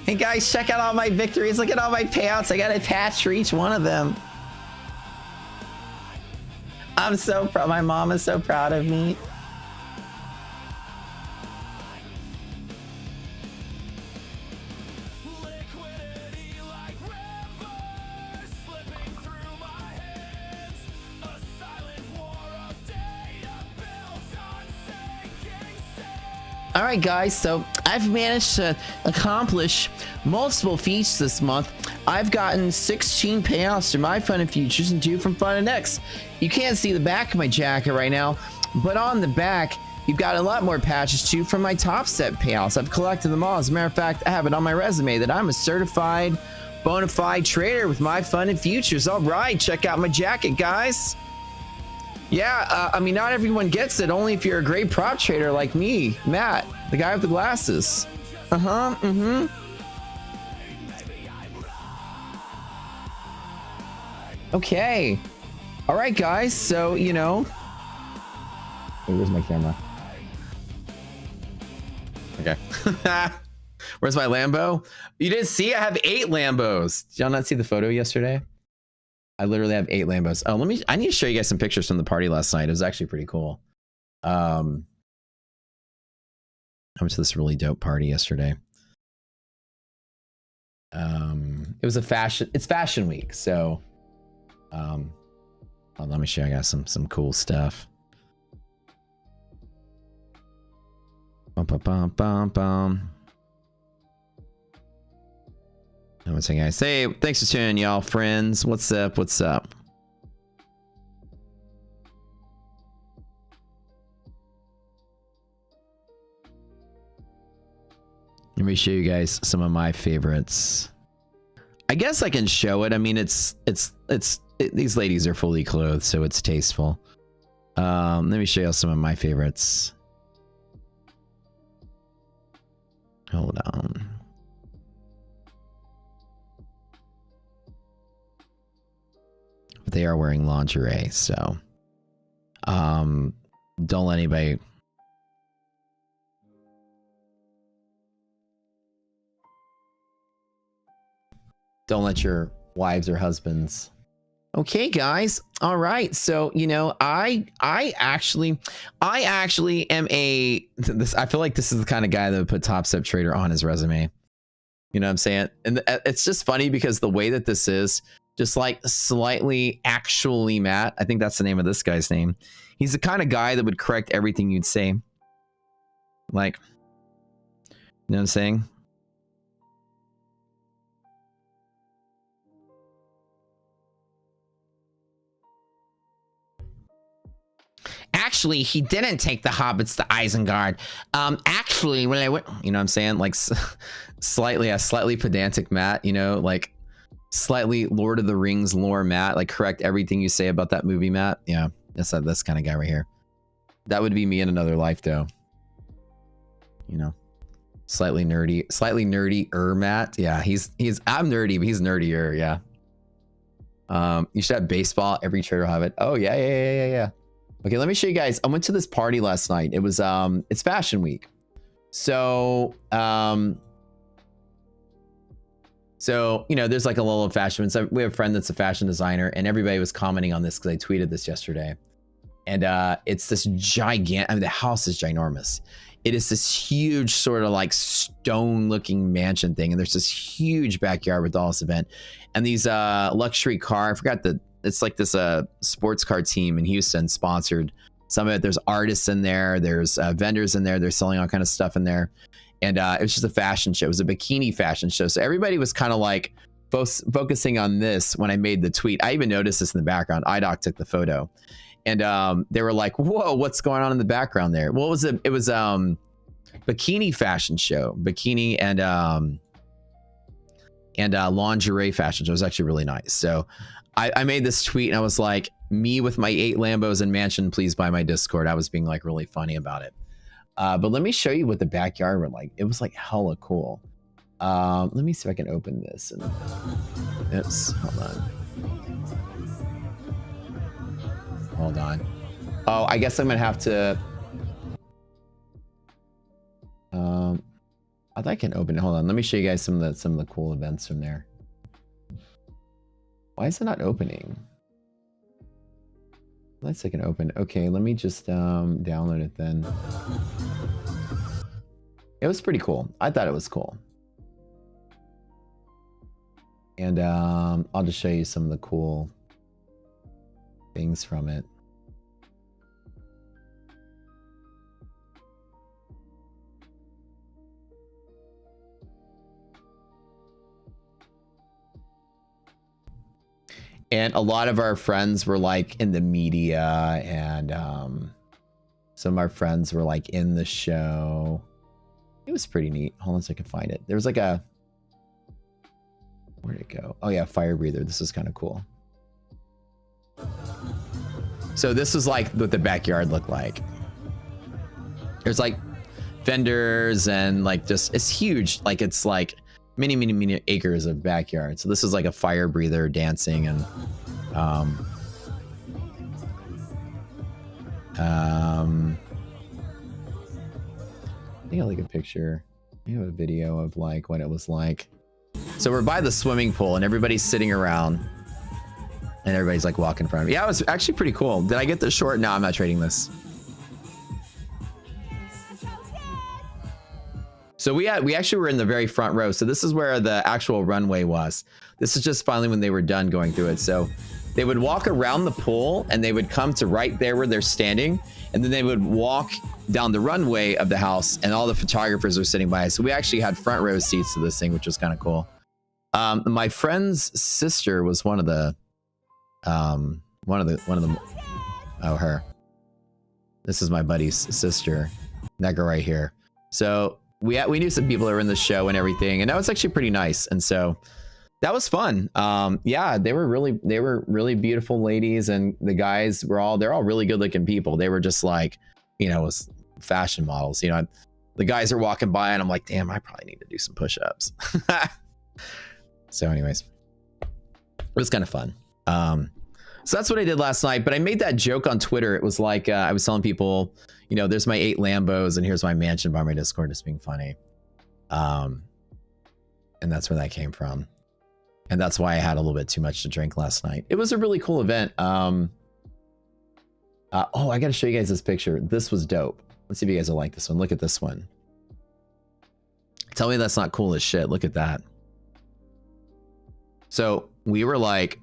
Hey guys, check out all my victories. Look at all my payouts. I got a patch for each one of them. I'm so proud. My mom is so proud of me. All right, guys, so I've managed to accomplish multiple feats this month. I've gotten 16 payouts through my Fun and Futures and 2 from Fun and X. You can't see the back of my jacket right now, but on the back, you've got a lot more patches too from my top set payouts. I've collected them all. As a matter of fact, I have it on my resume that I'm a certified bona fide trader with my Fun and Futures. All right, check out my jacket, guys. Yeah, I mean, not everyone gets it, only if you're a great prop trader like me, Matt, the guy with the glasses. Okay. All right, guys, so, you know. Wait, where's my camera? Okay. Where's my Lambo? You didn't see? I have 8 Lambos. Did y'all not see the photo yesterday? I literally have 8 Lambos. Oh, I need to show you guys some pictures from the party last night. It was actually pretty cool. I went to this really dope party yesterday. It was it's fashion week. So, well, let me show you guys some cool stuff. Bum, bum, bum, bum, bum. What's up, guys? Hey, thanks for tuning in, y'all, friends. What's up? What's up? Let me show you guys some of my favorites. I guess I can show it. I mean, these ladies are fully clothed, so it's tasteful. Let me show you some of my favorites. Hold on. But they are wearing lingerie, so don't let anybody don't let your wives or husbands. Okay, guys. All right. So, you know, I actually am I feel like this is the kind of guy that would put Top Step Trader on his resume. You know what I'm saying? And it's just funny because the way that this is just like slightly actually Matt. I think that's the name of this guy's name. He's the kind of guy that would correct everything you'd say. Like, you know what I'm saying? Actually, he didn't take the hobbits to Isengard. Actually, when I went, you know what I'm saying? Like slightly pedantic Matt, you know, like slightly Lord of the Rings lore Matt, like correct everything you say about that movie, Matt. Yeah, that's kind of guy right here. That would be me in another life, though. You know, slightly nerdy Matt. Yeah, I'm nerdy, but he's nerdier. Yeah. You should have baseball. Every trader will have it. Oh yeah. Okay, let me show you guys. I went to this party last night. It was it's fashion week. So you know, there's like a level of fashion. So we have a friend that's a fashion designer, and everybody was commenting on this because I tweeted this yesterday. And it's this gigantic, I mean, the house is ginormous. It is this huge sort of like stone looking mansion thing. And there's this huge backyard with all this event. And these luxury car, I forgot it's like this sports car team in Houston sponsored some of it. There's artists in there. There's vendors in there. They're selling all kind of stuff in there. And it was just a fashion show. It was a bikini fashion show. So everybody was kind of like focusing on this when I made the tweet. I even noticed this in the background. IDOC took the photo. And they were like, whoa, what's going on in the background there? Well, it was bikini fashion show, bikini and lingerie fashion show. It was actually really nice. So I made this tweet and I was like, me with my 8 Lambos and mansion, please buy my Discord. I was being like really funny about it. But let me show you what the backyard were like. It was like hella cool. Let me see if I can open this. And oops, hold on. Hold on. Oh, I guess I'm gonna have to. I think I can open it. Hold on. Let me show you guys some of the cool events from there. Why is it not opening? Let's see if I can open. Okay, let me just download it then. It was pretty cool. I thought it was cool. And I'll just show you some of the cool things from it. And a lot of our friends were like in the media, and some of our friends were like in the show. It was pretty neat. Hold on so I can find it. There was like a, where'd it go? Oh yeah, fire breather. This is kind of cool. So this is like what the backyard looked like. There's like vendors and like just, it's huge. Like it's like many acres of backyard. So this is like a fire breather dancing, and I think I'll take a picture. I have a video of like what it was like. So we're by the swimming pool and everybody's sitting around and everybody's like walking in front of me. Yeah, it was actually pretty cool. Did I get this short? No, I'm not trading this. So we actually were in the very front row. So this is where the actual runway was. This is just finally when they were done going through it. So they would walk around the pool and they would come to right there where they're standing. And then they would walk down the runway of the house and all the photographers were sitting by. So we actually had front row seats to this thing, which was kind of cool. My friend's sister was one of the, oh, her. This is my buddy's sister. That girl right here. So we knew some people that were in the show and everything, and that was actually pretty nice. And so that was fun. Yeah, they were really beautiful ladies, and the guys they're all really good looking people. They were just like, you know, was fashion models. You know, the guys are walking by and I'm like, damn, I probably need to do some push-ups. So anyways, it was kind of fun. So that's what I did last night, but I made that joke on Twitter. It was like, I was telling people, you know, there's my 8 Lambos and here's my mansion by my Discord, just being funny. And that's where that came from. And that's why I had a little bit too much to drink last night. It was a really cool event. Oh, I got to show you guys this picture. This was dope. Let's see if you guys will like this one. Look at this one. Tell me that's not cool as shit. Look at that. So we were like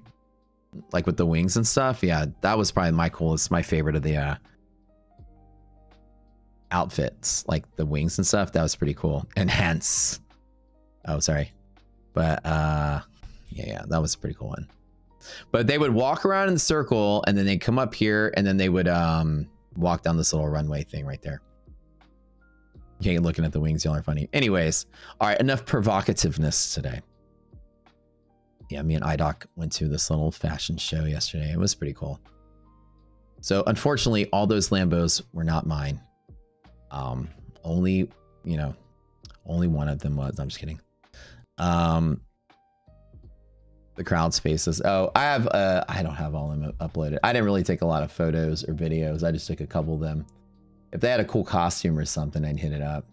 with the wings and stuff. Yeah, that was probably my favorite of the outfits, like the wings and stuff. That was pretty cool. And hence, oh, sorry. But yeah, that was a pretty cool one. But they would walk around in the circle and then they'd come up here and then they would walk down this little runway thing right there. Okay, looking at the wings, y'all are funny. Anyways, all right, enough provocativeness today. Yeah, me and iDoc went to this little fashion show yesterday. It was pretty cool. So unfortunately, all those Lambos were not mine. Only one of them was. I'm just kidding. The crowd's faces. Oh, I don't have all of them uploaded. I didn't really take a lot of photos or videos. I just took a couple of them. If they had a cool costume or something, I'd hit it up.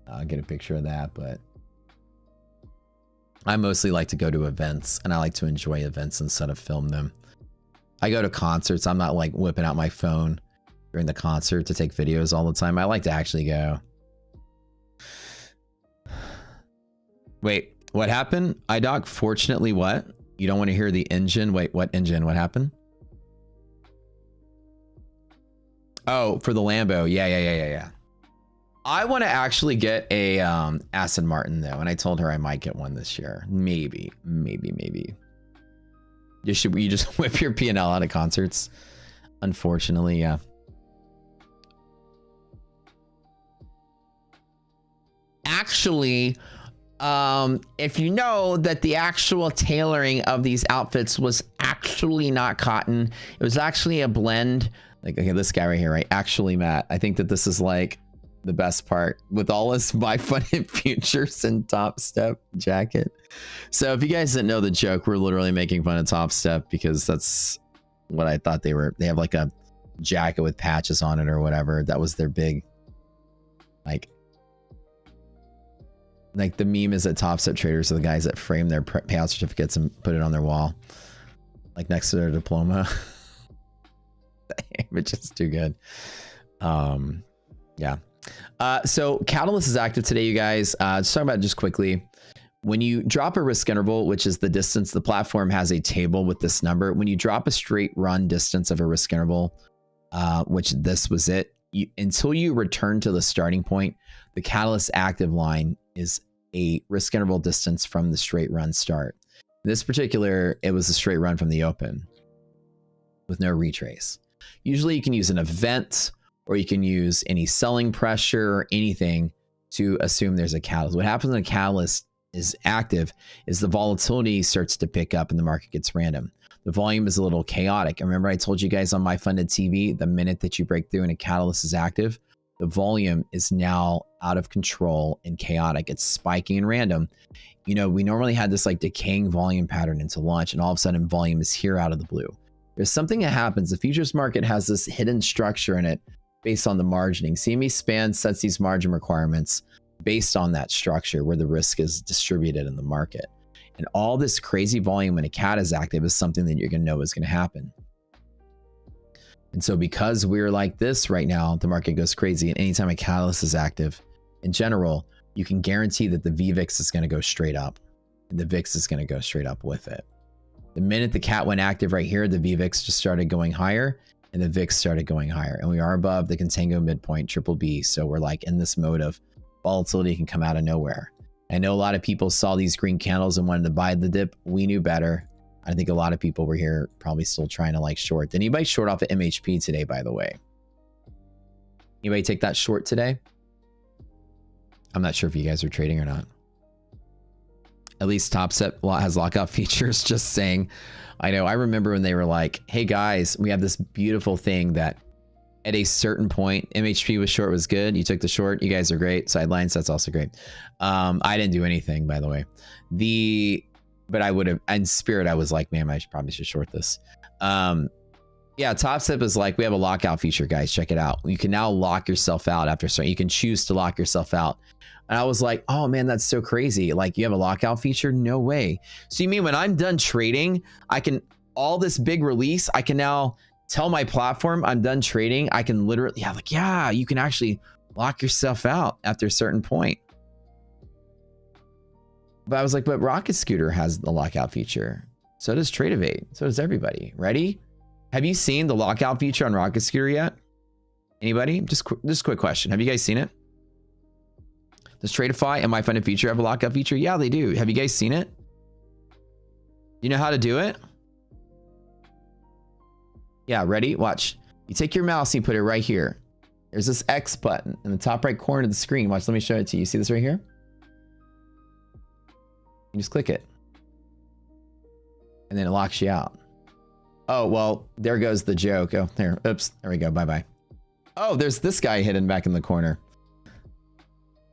I'll get a picture of that, but I mostly like to go to events and I like to enjoy events instead of film them. I go to concerts. I'm not like whipping out my phone during the concert to take videos all the time. I like to actually go. Wait, what happened? iDoc, fortunately what? You don't want to hear the engine? Wait, what engine? What happened? Oh, for the Lambo. Yeah. I want to actually get a Aston Martin though, and I told her I might get one this year. Maybe. You just whip your P&L out of concerts? Unfortunately, yeah. actually, if you know that the actual tailoring of these outfits was actually not cotton, it was actually a blend. Like, okay, this guy right here, right? Actually, Matt, I think that this is like the best part with all this My Fun and Futures and Top Step jacket. So if you guys didn't know the joke, we're literally making fun of Top Step because that's what I thought they were. They have like a jacket with patches on it or whatever. That was their big, like the meme is that Top Step traders are the guys that frame their payout certificates and put it on their wall, like next to their diploma. Which is too good. Yeah. So Catalyst is active today, you guys. Let's talk about it just quickly. When you drop a risk interval, which is the distance, the platform has a table with this number. When you drop a straight run distance of a risk interval, which this was it, until you return to the starting point, the Catalyst active line is a risk interval distance from the straight run start. In this particular, it was a straight run from the open with no retrace. Usually you can use an event, or you can use any selling pressure or anything to assume there's a catalyst. What happens when a catalyst is active is the volatility starts to pick up and the market gets random. The volume is a little chaotic. Remember I told you guys on My Funded TV, the minute that you break through and a catalyst is active, the volume is now out of control and chaotic. It's spiking and random. You know, we normally had this like decaying volume pattern into launch, and all of a sudden volume is here out of the blue. There's something that happens. The futures market has this hidden structure in it based on the margining. CME Span sets these margin requirements based on that structure where the risk is distributed in the market. And all this crazy volume when a cat is active is something that you're going to know is going to happen. And so because we're like this right now, the market goes crazy. And anytime a catalyst is active, in general, you can guarantee that the VVIX is going to go straight up. And the VIX is going to go straight up with it. The minute the cat went active right here, the VVIX just started going higher and the VIX started going higher. And we are above the contango midpoint, triple B. So we're like in this mode of volatility can come out of nowhere. I know a lot of people saw these green candles and wanted to buy the dip. We knew better. I think a lot of people were here probably still trying to like short. Did anybody short off of MHP today, by the way? Anybody take that short today? I'm not sure if you guys are trading or not. At least Top Step has lockout features, just saying. I know, I remember when they were like, hey guys, we have this beautiful thing that at a certain point, MHP was short was good. You took the short, you guys are great. Sidelines, that's also great. I didn't do anything, by the way. But I would have, in spirit, I was like, man, I probably should short this. Yeah, Top Step is like, we have a lockout feature, guys, check it out. You can now lock yourself out after starting. You can choose to lock yourself out. And I was like, oh man, that's so crazy. Like you have a lockout feature? No way. So you mean when I'm done trading, I can, all this big release, I can now tell my platform I'm done trading. I can literally, yeah, like, yeah, you can actually lock yourself out after a certain point. But I was like, but Rocket Scooter has the lockout feature. So does Trade Evade. So does everybody. Ready? Have you seen the lockout feature on Rocket Scooter yet? Anybody? Just a quick question. Have you guys seen it? Does Tradeify and My Funded Feature have a lockout feature? Yeah, they do. Have you guys seen it? You know how to do it? Yeah, ready? Watch. You take your mouse and you put it right here. There's this X button in the top right corner of the screen. Watch, let me show it to you. See this right here? You just click it. And then it locks you out. Oh, well, there goes the joke. Oh, there. Oops. There we go. Bye-bye. Oh, there's this guy hidden back in the corner.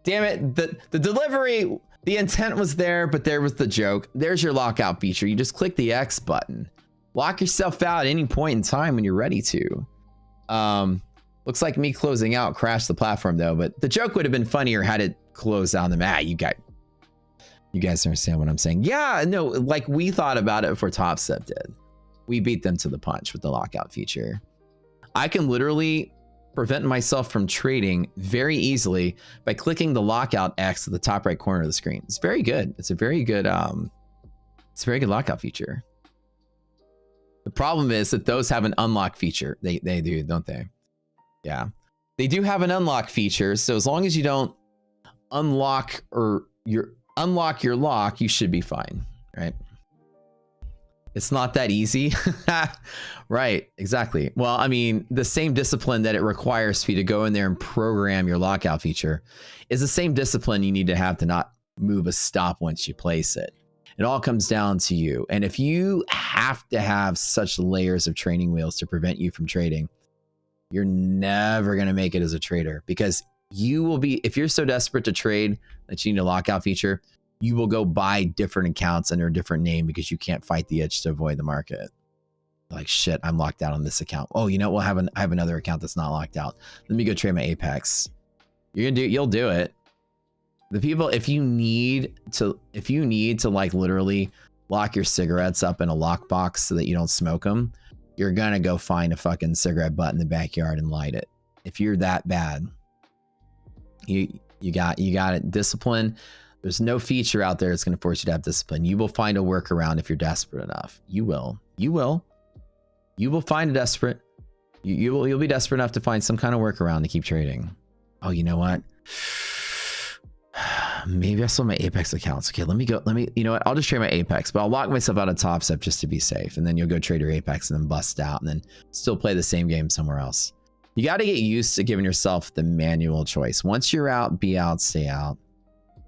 Damn it. The delivery, the intent was there, but there was the joke. There's your lockout feature. You just click the X button. Lock yourself out at any point in time when you're ready to. Looks like me closing out crashed the platform though, but the joke would have been funnier had it closed down the mat. You guys understand what I'm saying? Yeah, no, like we thought about it before Top Step did. We beat them to the punch with the lockout feature. I can literally prevent myself from trading very easily by clicking the lockout X at the top right corner of the screen. It's very good. It's a very good lockout feature. The problem is that those have an unlock feature. They do, don't they? Yeah. They do have an unlock feature. So as long as you don't unlock your lock, you should be fine, right? It's not that easy. Right, exactly. Well, I mean, the same discipline that it requires for you to go in there and program your lockout feature is the same discipline you need to have to not move a stop once you place it. It all comes down to you. And if you have to have such layers of training wheels to prevent you from trading, you're never going to make it as a trader, because you will be, if you're so desperate to trade that you need a lockout feature, you will go buy different accounts under a different name because you can't fight the itch to avoid the market. Like, shit, I'm locked out on this account. Oh, you know, I have another account that's not locked out. Let me go trade my Apex. You'll do it. The people, if you need to like literally lock your cigarettes up in a lockbox so that you don't smoke them, you're gonna go find a fucking cigarette butt in the backyard and light it. If you're that bad, you got it. Discipline. There's no feature out there that's going to force you to have discipline. You will find a workaround if you're desperate enough. You will find a desperate. You'll be desperate enough to find some kind of workaround to keep trading. Oh, you know what? Maybe I sold my Apex accounts. Okay, you know what? I'll just trade my Apex, but I'll lock myself out of Top Step just to be safe. And then you'll go trade your Apex and then bust out and then still play the same game somewhere else. You got to get used to giving yourself the manual choice. Once you're out, be out, stay out.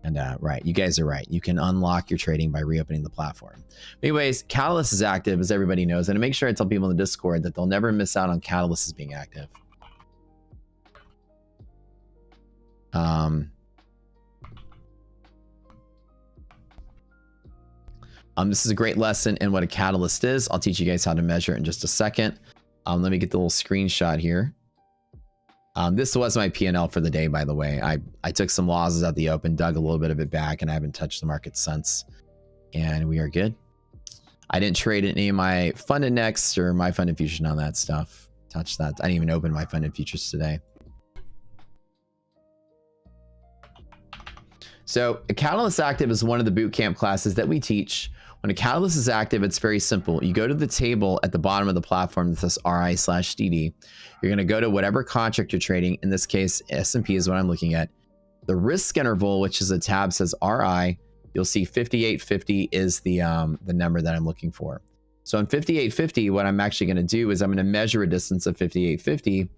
And right, you guys are right. You can unlock your trading by reopening the platform. Anyways, Catalyst is active, as everybody knows. And to make sure I tell people in the Discord that they'll never miss out on Catalyst being active. This is a great lesson in what a catalyst is. I'll teach you guys how to measure it in just a second. Let me get the little screenshot here. This was my P&L for the day, by the way. I took some losses at the open, dug a little bit of it back, and I haven't touched the market since. And we are good. I didn't trade any of my funded next or my funded futures, none of that stuff. Touch that. I didn't even open my funded futures today. So a Catalyst Active is one of the boot camp classes that we teach. When a Catalyst is active, it's very simple. You go to the table at the bottom of the platform that says RI/DD. You're going to go to whatever contract you're trading. In this case, S&P is what I'm looking at. The risk interval, which is a tab, says RI. You'll see 5850 is the number that I'm looking for. So in 5850, what I'm actually going to do is I'm going to measure a distance of 5850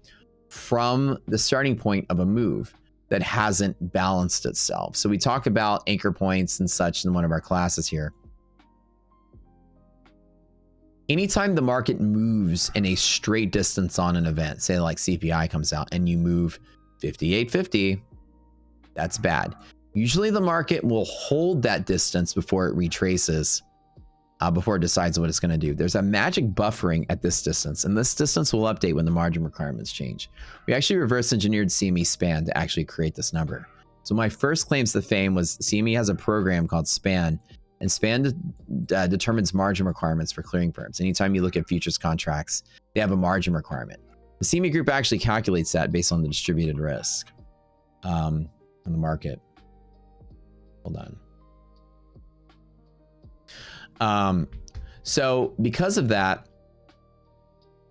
from the starting point of a move that hasn't balanced itself. So we talk about anchor points and such in one of our classes here. Anytime the market moves in a straight distance on an event, say like CPI comes out and you move 5850, that's bad. Usually the market will hold that distance before it retraces, before it decides what it's going to do. There's a magic buffering at this distance, and this distance will update when the margin requirements change. We actually reverse engineered CME span to actually create this number. So my first claims to fame was CME has a program called span, and span determines margin requirements for clearing firms. Anytime you look at futures contracts, they have a margin requirement. The CME group actually calculates that based on the distributed risk on the market. Hold on. So because of that,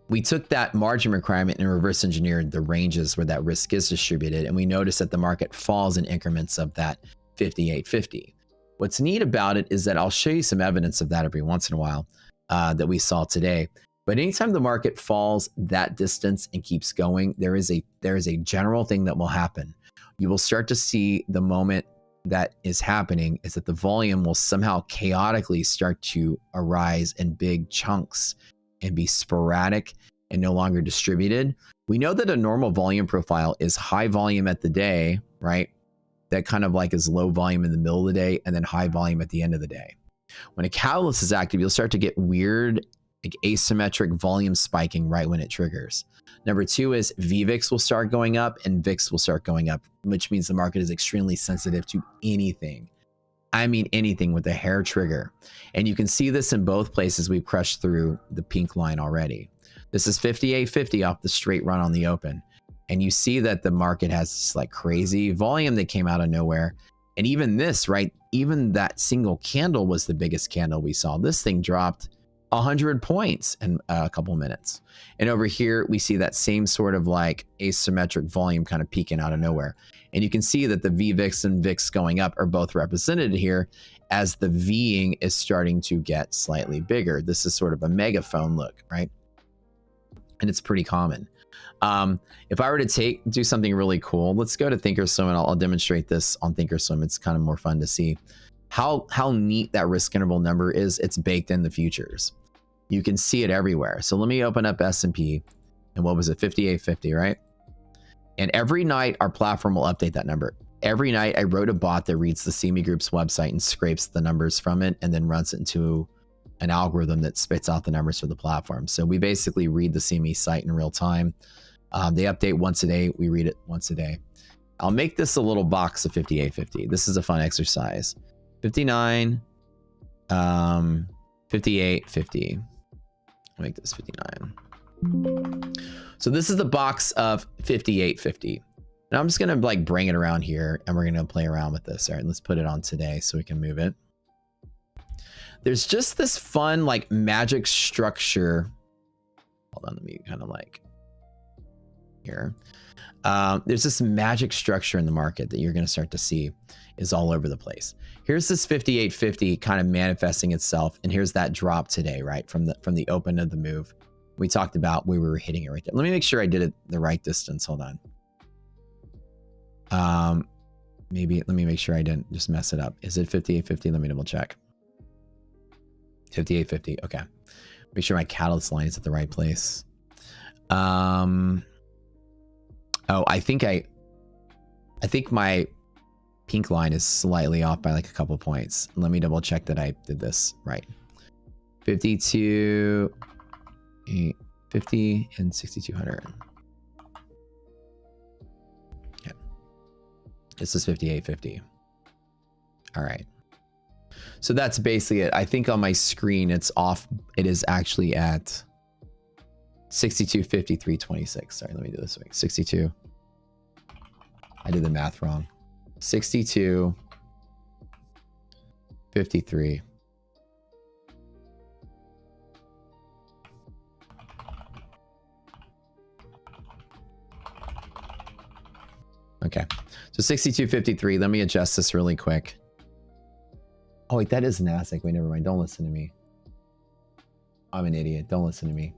we took that margin requirement and reverse engineered the ranges where that risk is distributed. And we noticed that the market falls in increments of that 5850. What's neat about it is that I'll show you some evidence of that every once in a while that we saw today. But anytime the market falls that distance and keeps going, there is a general thing that will happen. You will start to see the moment that is happening is that the volume will somehow chaotically start to arise in big chunks and be sporadic and no longer distributed. We know that a normal volume profile is high volume at the day, right? That kind of like is low volume in the middle of the day and then high volume at the end of the day. When a catalyst is active, you'll start to get weird, like asymmetric volume spiking right when it triggers. Number two is VVIX will start going up and VIX will start going up, which means the market is extremely sensitive to anything. I mean, anything with a hair trigger. And you can see this in both places. We've crushed through the pink line already. This is 5850 off the straight run on the open. And you see that the market has this like crazy volume that came out of nowhere. And even this, right? Even that single candle was the biggest candle we saw. This thing dropped 100 points in a couple minutes. And over here, we see that same sort of like asymmetric volume kind of peeking out of nowhere. And you can see that the VVIX and VIX going up are both represented here as the Ving is starting to get slightly bigger. This is sort of a megaphone look, right? And it's pretty common. If I were to do something really cool, let's go to Thinkorswim, and I'll demonstrate this on Thinkorswim. It's kind of more fun to see how neat that risk interval number is. It's baked in the futures. You can see it everywhere. So let me open up S&P, and what was it, 5850, right? And every night our platform will update that number. Every night I wrote a bot that reads the CME Group's website and scrapes the numbers from it and then runs it into an algorithm that spits out the numbers for the platform. So we basically read the CME site in real time. They update once a day. We read it once a day. I'll make this a little box of 5850. This is a fun exercise. 59, 58, 50. I'll make this 59. So this is the box of 5850. Now I'm just gonna like bring it around here, and we're gonna play around with this. All right, let's put it on today so we can move it. There's just this fun like magic structure. Hold on, let me kind of like here. There's this magic structure in the market that you're going to start to see is all over the place. Here's this 5850 kind of manifesting itself, and here's that drop today, right? From the open of the move. We talked about where we were hitting it right there. Let me make sure I did it the right distance. Hold on. Maybe let me make sure I didn't just mess it up. Is it 5850? Let me double check. 5850. Okay. Make sure my catalyst line is at the right place. Oh, I think my pink line is slightly off by like a couple points. Let me double check that I did this right. 52, 50, and 6200. Yeah. This is 5850. All right. So that's basically it. I think on my screen it's off. It is actually at 62.53.26. Sorry, let me do this way. 62. I did the math wrong. 62.53. Okay. So 62.53. Let me adjust this really quick. Oh, wait, that is NASDAQ. Wait, never mind. Don't listen to me. I'm an idiot. Don't listen to me.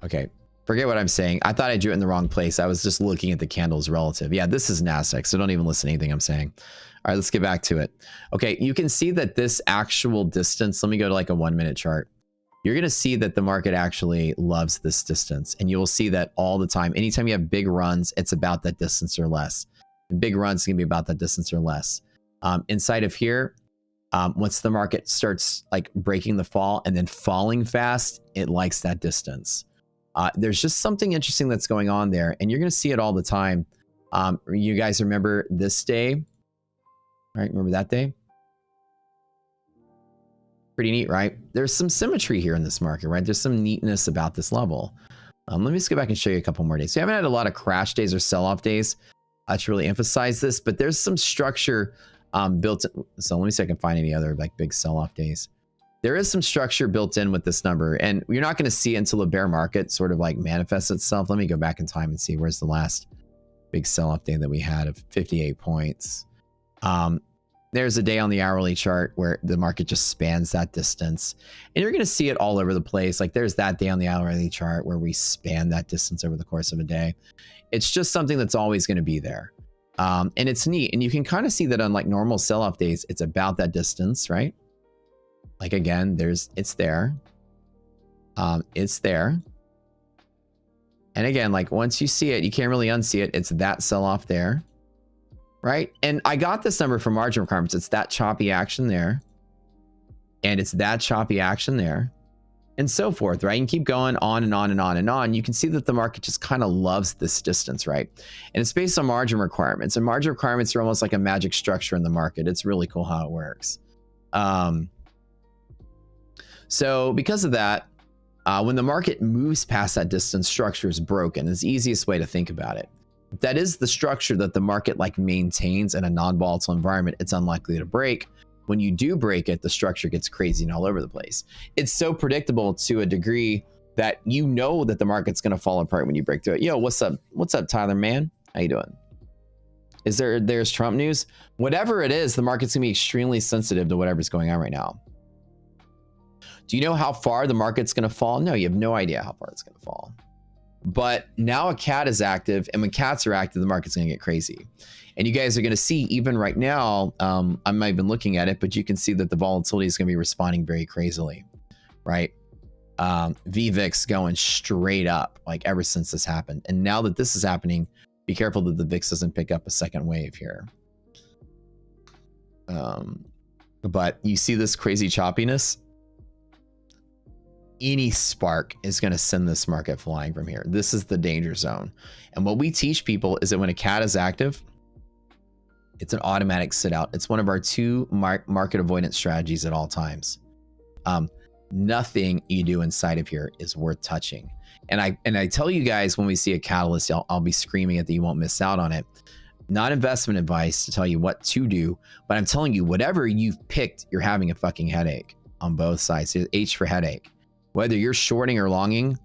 Okay, forget what I'm saying. I thought I drew it in the wrong place. I was just looking at the candles relative. Yeah, this is NASDAQ, so don't even listen to anything I'm saying. All right, let's get back to it. Okay, you can see that this actual distance, let me go to like a 1 minute chart. You're gonna see that the market actually loves this distance, and you will see that all the time. Anytime you have big runs, it's about that distance or less. And big runs can be about that distance or less. Inside of here, once the market starts like breaking the fall and then falling fast, it likes that distance. There's just something interesting that's going on there, and you're going to see it all the time. You guys remember this day, right? Remember that day? Pretty neat, right? There's some symmetry here in this market, right? There's some neatness about this level. Let me just go back and show you a couple more days. We haven't had a lot of crash days or sell-off days to really emphasize this, but there's some structure built in. So let me see if I can find any other like big sell-off days. There is some structure built in with this number, and you're not going to see it until the bear market sort of like manifests itself. Let me go back in time and see where's the last big sell-off day that we had of 58 points. There's a day on the hourly chart where the market just spans that distance, and you're going to see it all over the place. Like there's that day on the hourly chart where we span that distance over the course of a day. It's just something that's always going to be there. And it's neat. And you can kind of see that on like normal sell-off days, it's about that distance, right? Like again, it's there. It's there. And again, like once you see it, you can't really unsee it. It's that sell-off there, right? And I got this number from margin requirements. It's that choppy action there. And it's that choppy action there. And so forth, right? You can keep going on and on and on and on. You can see that the market just kind of loves this distance, right? And it's based on margin requirements. And margin requirements are almost like a magic structure in the market. It's really cool how it works. So because of that, when the market moves past that distance, structure is broken. It's the easiest way to think about it. If that is the structure that the market like maintains in a non-volatile environment, it's unlikely to break. when you do break it, the structure gets crazy and all over the place. It's so predictable to a degree that you know that the market's going to fall apart when you break through it. Yo, what's up? What's up, Tyler, man? How you doing? There's Trump news? Whatever it is, the market's going to be extremely sensitive to whatever's going on right now. Do you know how far the market's going to fall? No, you have no idea how far it's going to fall. But now a cat is active, and when cats are active, the market's going to get crazy. And you guys are going to see, even right now, I'm not even looking at it, but you can see that the volatility is going to be responding very crazily, right? VVIX going straight up, like ever since this happened. And now that this is happening, be careful that the VIX doesn't pick up a second wave here. But you see this crazy choppiness? Any spark is going to send this market flying from here. This is the danger zone. And what we teach people is that when a cat is active, it's an automatic sit out. It's one of our 2 market avoidance strategies at all times. Nothing you do inside of here is worth touching. And I tell you guys, when we see a catalyst, I'll be screaming at that you won't miss out on it. Not investment advice to tell you what to do, but I'm telling you, whatever you've picked, you're having a fucking headache on both sides. H for headache. Whether you're shorting or longing,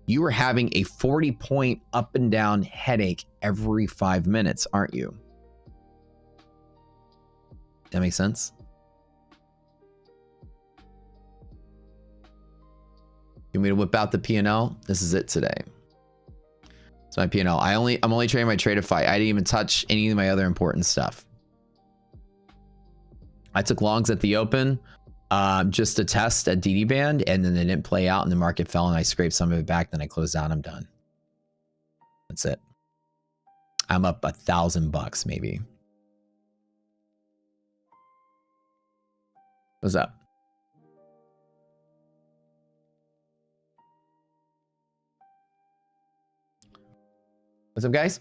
you are having a 40-point up and down headache every 5 minutes, aren't you? That makes sense? You want me to whip out the P&L? This is it today. So my P&L. I'm only trading my Tradeify. I didn't even touch any of my other important stuff. I took longs at the open. Just to test at DD band, and then they didn't play out and the market fell and I scraped some of it back. Then I closed out. I'm done. That's it. I'm up $1,000 maybe. What's up? What's up, guys?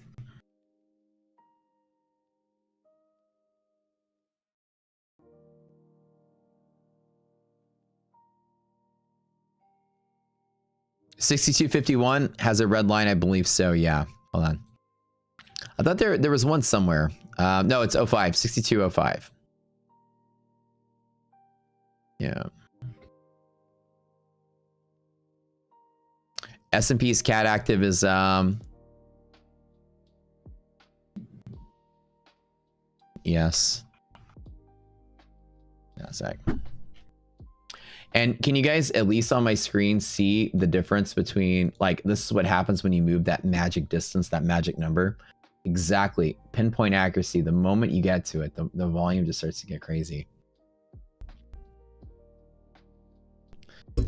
$62.51 has a red line, I believe so. Yeah, hold on. I thought there was one somewhere. No, it's 05, 62.05. Yeah. S&P's cat active is yes. Nasdaq. And can you guys at least on my screen see the difference between, like, this is what happens when you move that magic distance, that magic number? Exactly. Pinpoint accuracy. The moment you get to it, the volume just starts to get crazy.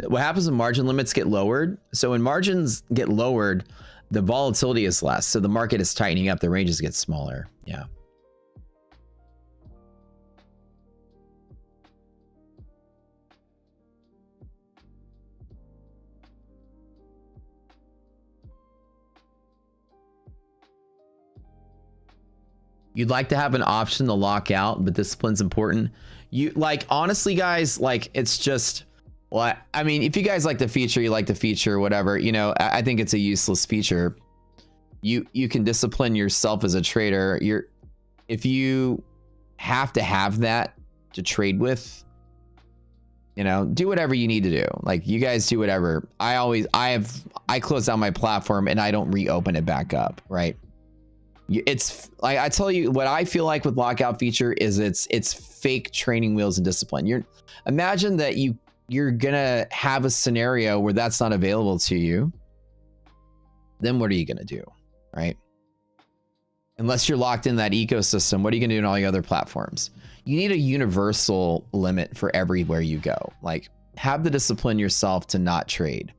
What happens when margin limits get lowered? So when margins get lowered, the volatility is less. So the market is tightening up. The ranges get smaller. Yeah. You'd like to have an option to lock out, but discipline's important. You like, honestly, guys, like, it's just, well, I mean, if you guys like the feature, you like the feature, whatever, you know, I think it's a useless feature. You can discipline yourself as a trader. If you have to have that to trade with, you know, do whatever you need to do. Like, you guys do whatever. I close down my platform and I don't reopen it back up, right? It's like, I tell you what I feel like with lockout feature is it's fake training wheels and discipline. Imagine that you're gonna have a scenario where that's not available to you. Then what are you gonna do, right? Unless you're locked in that ecosystem, what are you gonna do in all your other platforms? You need a universal limit for everywhere you go. Like, have the discipline yourself to not trade.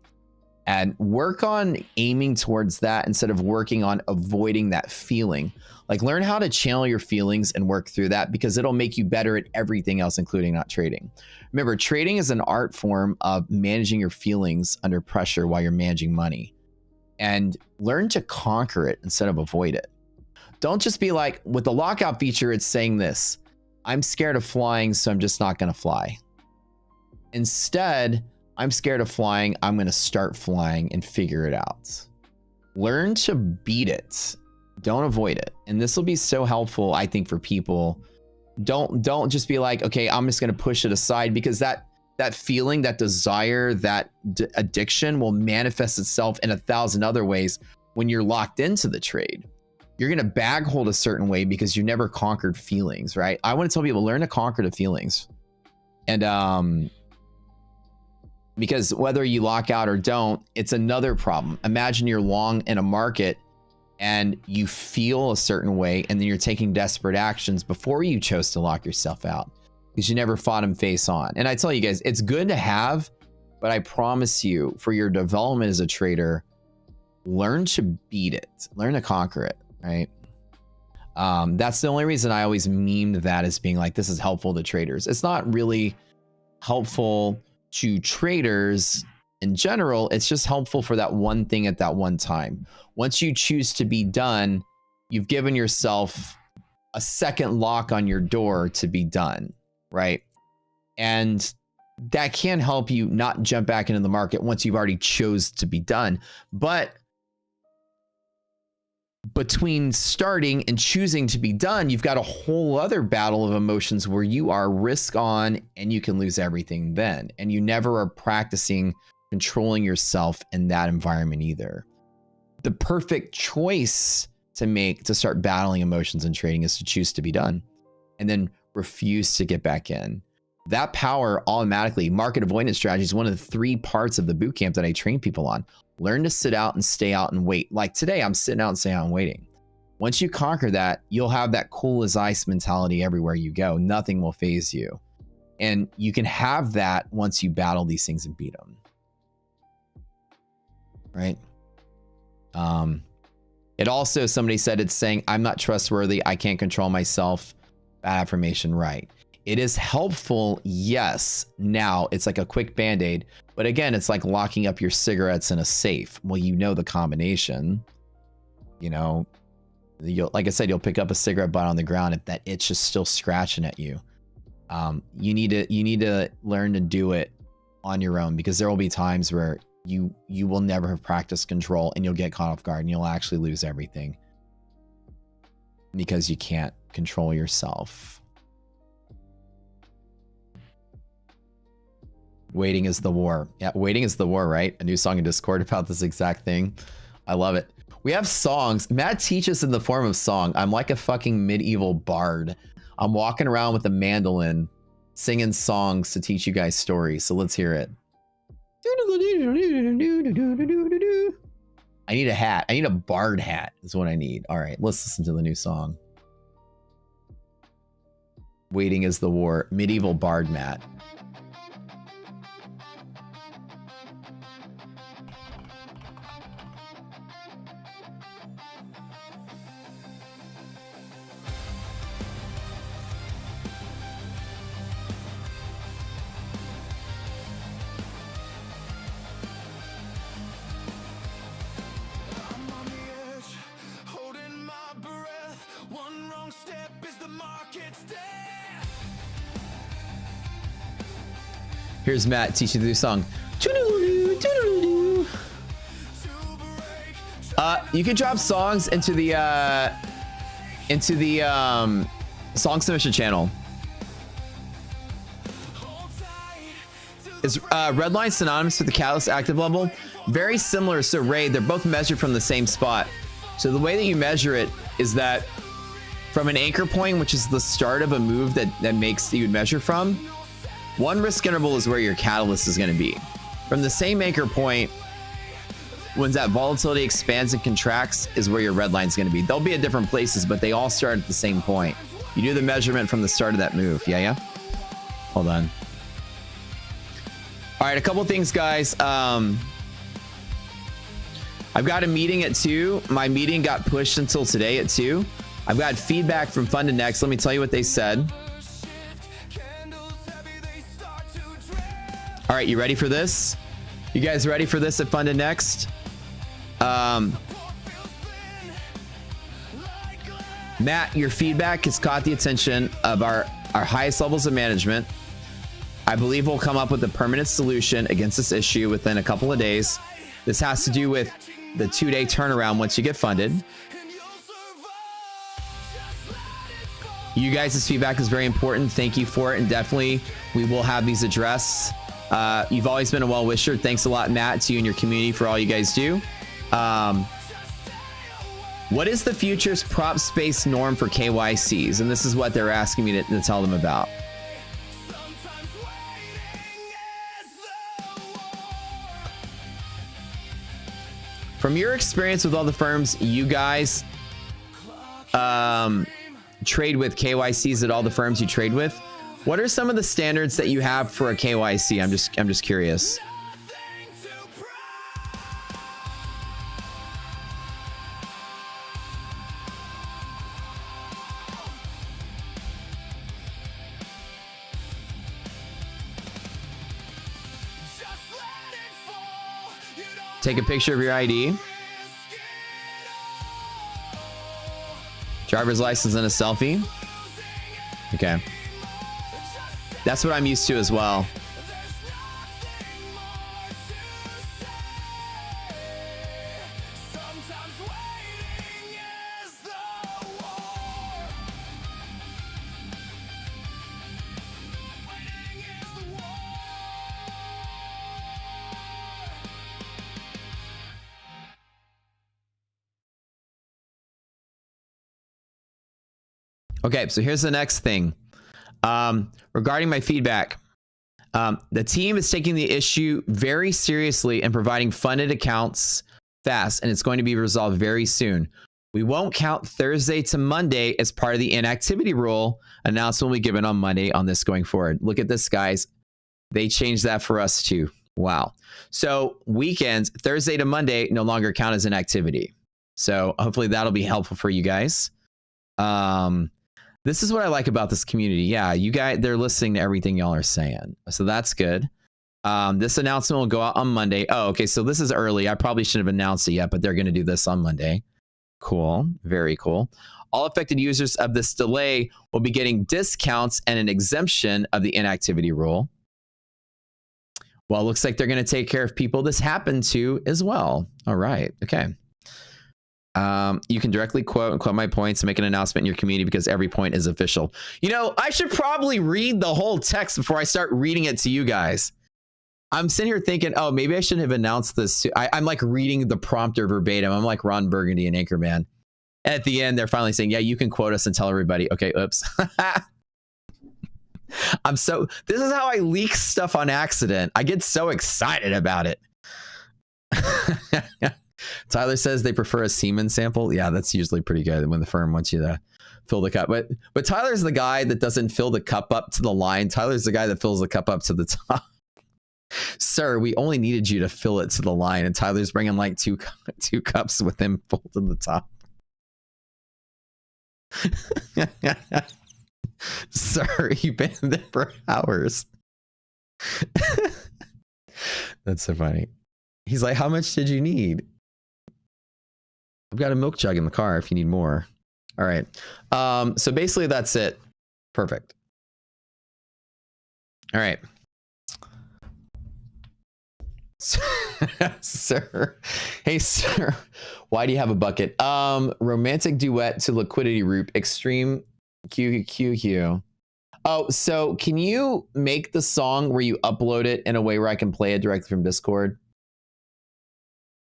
And work on aiming towards that instead of working on avoiding that feeling. Like, learn how to channel your feelings and work through that, because it'll make you better at everything else, including not trading. Remember, trading is an art form of managing your feelings under pressure while you're managing money. And learn to conquer it instead of avoid it. Don't just be like, with the lockout feature, it's saying this: I'm scared of flying, so I'm just not going to fly. Instead, I'm scared of flying. I'm going to start flying and figure it out. Learn to beat it. Don't avoid it. And this will be so helpful, I think, for people Don't just be like, okay, I'm just going to push it aside, because that feeling, that desire, that addiction will manifest itself in 1,000 other ways when you're locked into the trade. You're going to bag hold a certain way because you never conquered feelings, right? I want to tell people, learn to conquer the feelings. And because whether you lock out or don't, it's another problem. Imagine you're long in a market and you feel a certain way, and then you're taking desperate actions before you chose to lock yourself out because you never fought them face on. And I tell you guys, it's good to have, but I promise you, for your development as a trader, learn to beat it, learn to conquer it, right? That's the only reason I always memed that as being like, this is helpful to traders. It's not really helpful to traders in general. It's just helpful for that one thing at that one time. Once you choose to be done, you've given yourself a second lock on your door to be done, right? And that can help you not jump back into the market once you've already chose to be done. But between starting and choosing to be done, you've got a whole other battle of emotions where you are risk on and you can lose everything then. And you never are practicing controlling yourself in that environment either. The perfect choice to make to start battling emotions in trading is to choose to be done and then refuse to get back in. That power automatically, market avoidance strategy is one of the 3 parts of the boot camp that I train people on. Learn to sit out and stay out and wait. Like today, I'm sitting out and staying out and waiting. Once you conquer that, you'll have that cool as ice mentality everywhere you go. Nothing will faze you. And you can have that once you battle these things and beat them. Right? It also, somebody said, it's saying, I'm not trustworthy. I can't control myself. Bad affirmation, right? It is helpful, yes. Now, it's like a quick Band-Aid. But again, it's like locking up your cigarettes in a safe. Well, you know the combination. You know, like I said, you'll pick up a cigarette butt on the ground if that itch is still scratching at you. You need to learn to do it on your own, because there will be times where you will never have practiced control and you'll get caught off guard and you'll actually lose everything because you can't control yourself. Waiting is the war. Yeah, waiting is the war, right? A new song in Discord about this exact thing. I love it. We have songs. Matt teaches in the form of song. I'm like a fucking medieval bard. I'm walking around with a mandolin singing songs to teach you guys stories. So let's hear it. I need a hat. I need a bard hat is what I need. All right, let's listen to the new song. Waiting is the war. Medieval bard Matt. Here's Matt teaching the new song. You can drop songs into the song submission channel. Is Redline synonymous with the Catalyst active level? Very similar. So Ray, they're both measured from the same spot. So the way that you measure it is that from an anchor point, which is the start of a move that makes you would measure from, one risk interval is where your catalyst is going to be. From the same anchor point, when that volatility expands and contracts, is where your red line is going to be. They'll be at different places, but they all start at the same point. You do the measurement from the start of that move. Yeah. Hold on. All right, a couple things, guys. I've got a meeting at 2. My meeting got pushed until today at 2. I've got feedback from Funded Next. Let me tell you what they said. All right, you ready for this? You guys ready for this at Funded Next? Matt, your feedback has caught the attention of our highest levels of management. I believe we'll come up with a permanent solution against this issue within a couple of days. This has to do with the 2-day turnaround once you get funded. You guys' feedback is very important. Thank you for it. And definitely we will have these addressed. You've always been a well-wisher. Thanks a lot, Matt, to you and your community for all you guys do. What is the futures prop space norm for KYCs? And this is what they're asking me to tell them about. From your experience with all the firms you guys trade with, KYCs at all the firms you trade with, what are some of the standards that you have for a KYC? I'm just curious. Take a picture of your ID, driver's license, and a selfie. Okay. That's what I'm used to as well. Okay, so here's the next thing. Regarding my feedback, the team is taking the issue very seriously and providing funded accounts fast, and it's going to be resolved very soon. We won't count Thursday to Monday as part of the inactivity rule. Announcement will be given on Monday on this going forward. Look at this, guys. They changed that for us too. Wow. So weekends, Thursday to Monday, no longer count as inactivity. So hopefully that'll be helpful for you guys. This is what I like about this community. Yeah, you guys, they're listening to everything y'all are saying. So that's good. This announcement will go out on Monday. Oh, okay. So this is early. I probably shouldn't have announced it yet, but they're going to do this on Monday. Cool. Very cool. All affected users of this delay will be getting discounts and an exemption of the inactivity rule. Well, it looks like they're going to take care of people this happened to as well. All right. Okay. You can directly quote my points and make an announcement in your community because every point is official. You know, I should probably read the whole text before I start reading it to you guys. I'm sitting here thinking, oh, maybe I shouldn't have announced this. I'm like reading the prompter verbatim. I'm like Ron Burgundy and Anchorman. At the end, they're finally saying, yeah, you can quote us and tell everybody. Okay, oops. This is how I leak stuff on accident. I get so excited about it. Tyler says they prefer a semen sample. Yeah, that's usually pretty good when the firm wants you to fill the cup. But Tyler's the guy that doesn't fill the cup up to the line. Tyler's the guy that fills the cup up to the top. Sir, we only needed you to fill it to the line, and Tyler's bringing like two cups with him full to the top. Sir, you've been there for hours. That's so funny. He's like, how much did you need? I've got a milk jug in the car if you need more. All right. So basically that's it. Perfect. All right. Sir. Hey, sir. Why do you have a bucket? Romantic duet to Liquidity Root. Extreme QQQ. Oh, so can you make the song where you upload it in a way where I can play it directly from Discord?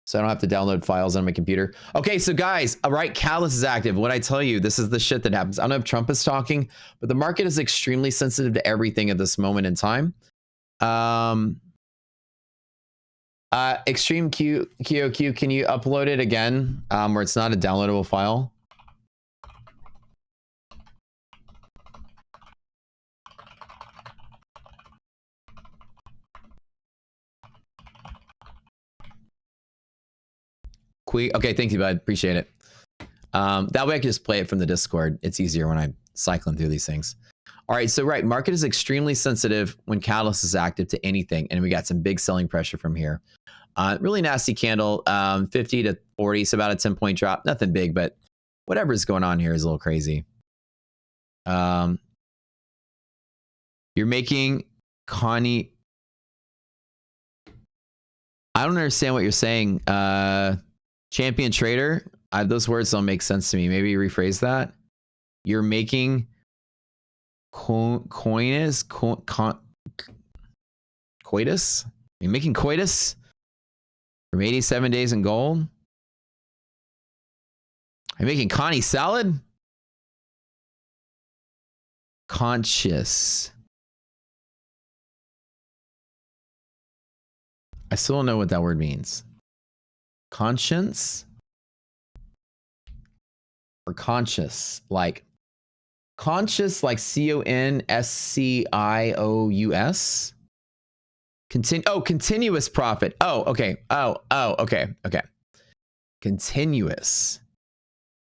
So I don't have to download files on my computer. Okay, so guys, all right, Catalyst is active. What I tell you, this is the shit that happens. I don't know if Trump is talking, but the market is extremely sensitive to everything at this moment in time. Extreme QOQ, can you upload it again where it's not a downloadable file? Okay, thank you, bud. Appreciate it. That way I can just play it from the Discord. It's easier when I'm cycling through these things. All right, so right, market is extremely sensitive when Catalyst is active to anything, and we got some big selling pressure from here. Really nasty candle, 50 to 40, so about a 10-point drop. Nothing big, but whatever's going on here is a little crazy. You're making Connie... I don't understand what you're saying. Champion trader, those words don't make sense to me. Maybe rephrase that. You're making coitus? Coitus? Are you making coitus from 87 days in gold? Are you making Connie salad? Conscious. I still don't know what that word means. Conscience? Or conscious? Like conscious, like CONSCIOUS? Continuous profit. Oh, okay. Okay. Continuous.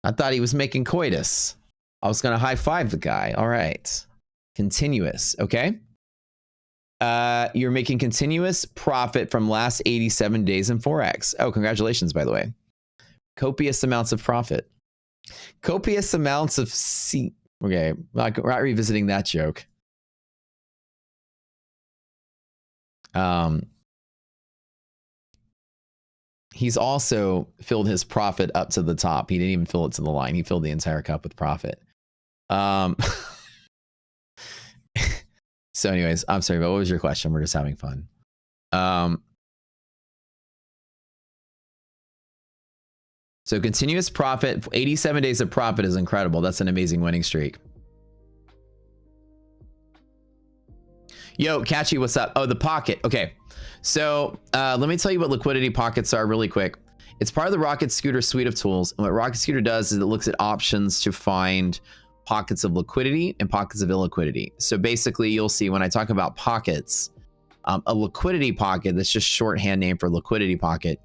I thought he was making coitus. I was going to high five the guy. All right. Continuous. Okay. You're making continuous profit from last 87 days in Forex. Oh, congratulations, by the way. Copious amounts of profit. Copious amounts of Okay. Not revisiting that joke. He's also filled his profit up to the top. He didn't even fill it to the line. He filled the entire cup with profit. So anyways, I'm sorry, but what was your question? We're just having fun. So continuous profit, 87 days of profit is incredible. That's an amazing winning streak. Yo, Catchy, what's up? Oh, the pocket. Okay. So let me tell you what liquidity pockets are really quick. It's part of the Rocket Scooter suite of tools. And what Rocket Scooter does is it looks at options to find pockets of liquidity and pockets of illiquidity. So basically, you'll see when I talk about pockets, a liquidity pocket, that's just shorthand name for liquidity pocket,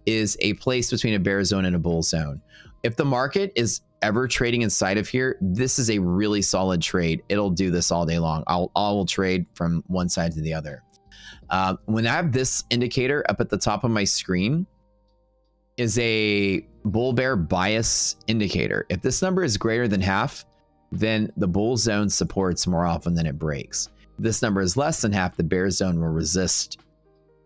is a place between a bear zone and a bull zone. If the market is ever trading inside of here, this is a really solid trade. It'll do this all day long. I will trade from one side to the other. When I have this indicator up at the top of my screen is a bull bear bias indicator. If this number is greater than half, then the bull zone supports more often than it breaks. If this number is less than half, the bear zone will resist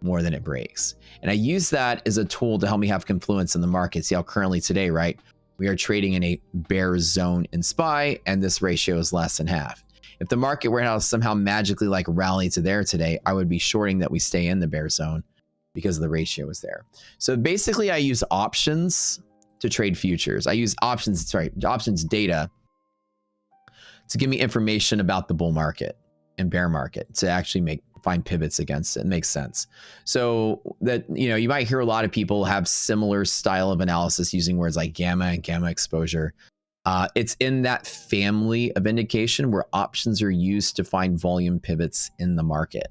more than it breaks. And I use that as a tool to help me have confluence in the market. See how currently today, right? We are trading in a bear zone in SPY, and this ratio is less than half. If the market were to somehow magically like rally to there today, I would be shorting that we stay in the bear zone because the ratio is there. So basically I use options to trade futures. I use options data to give me information about the bull market and bear market to actually find pivots against it. It makes sense. So that, you might hear a lot of people have similar style of analysis using words like gamma and gamma exposure. It's in that family of indication where options are used to find volume pivots in the market.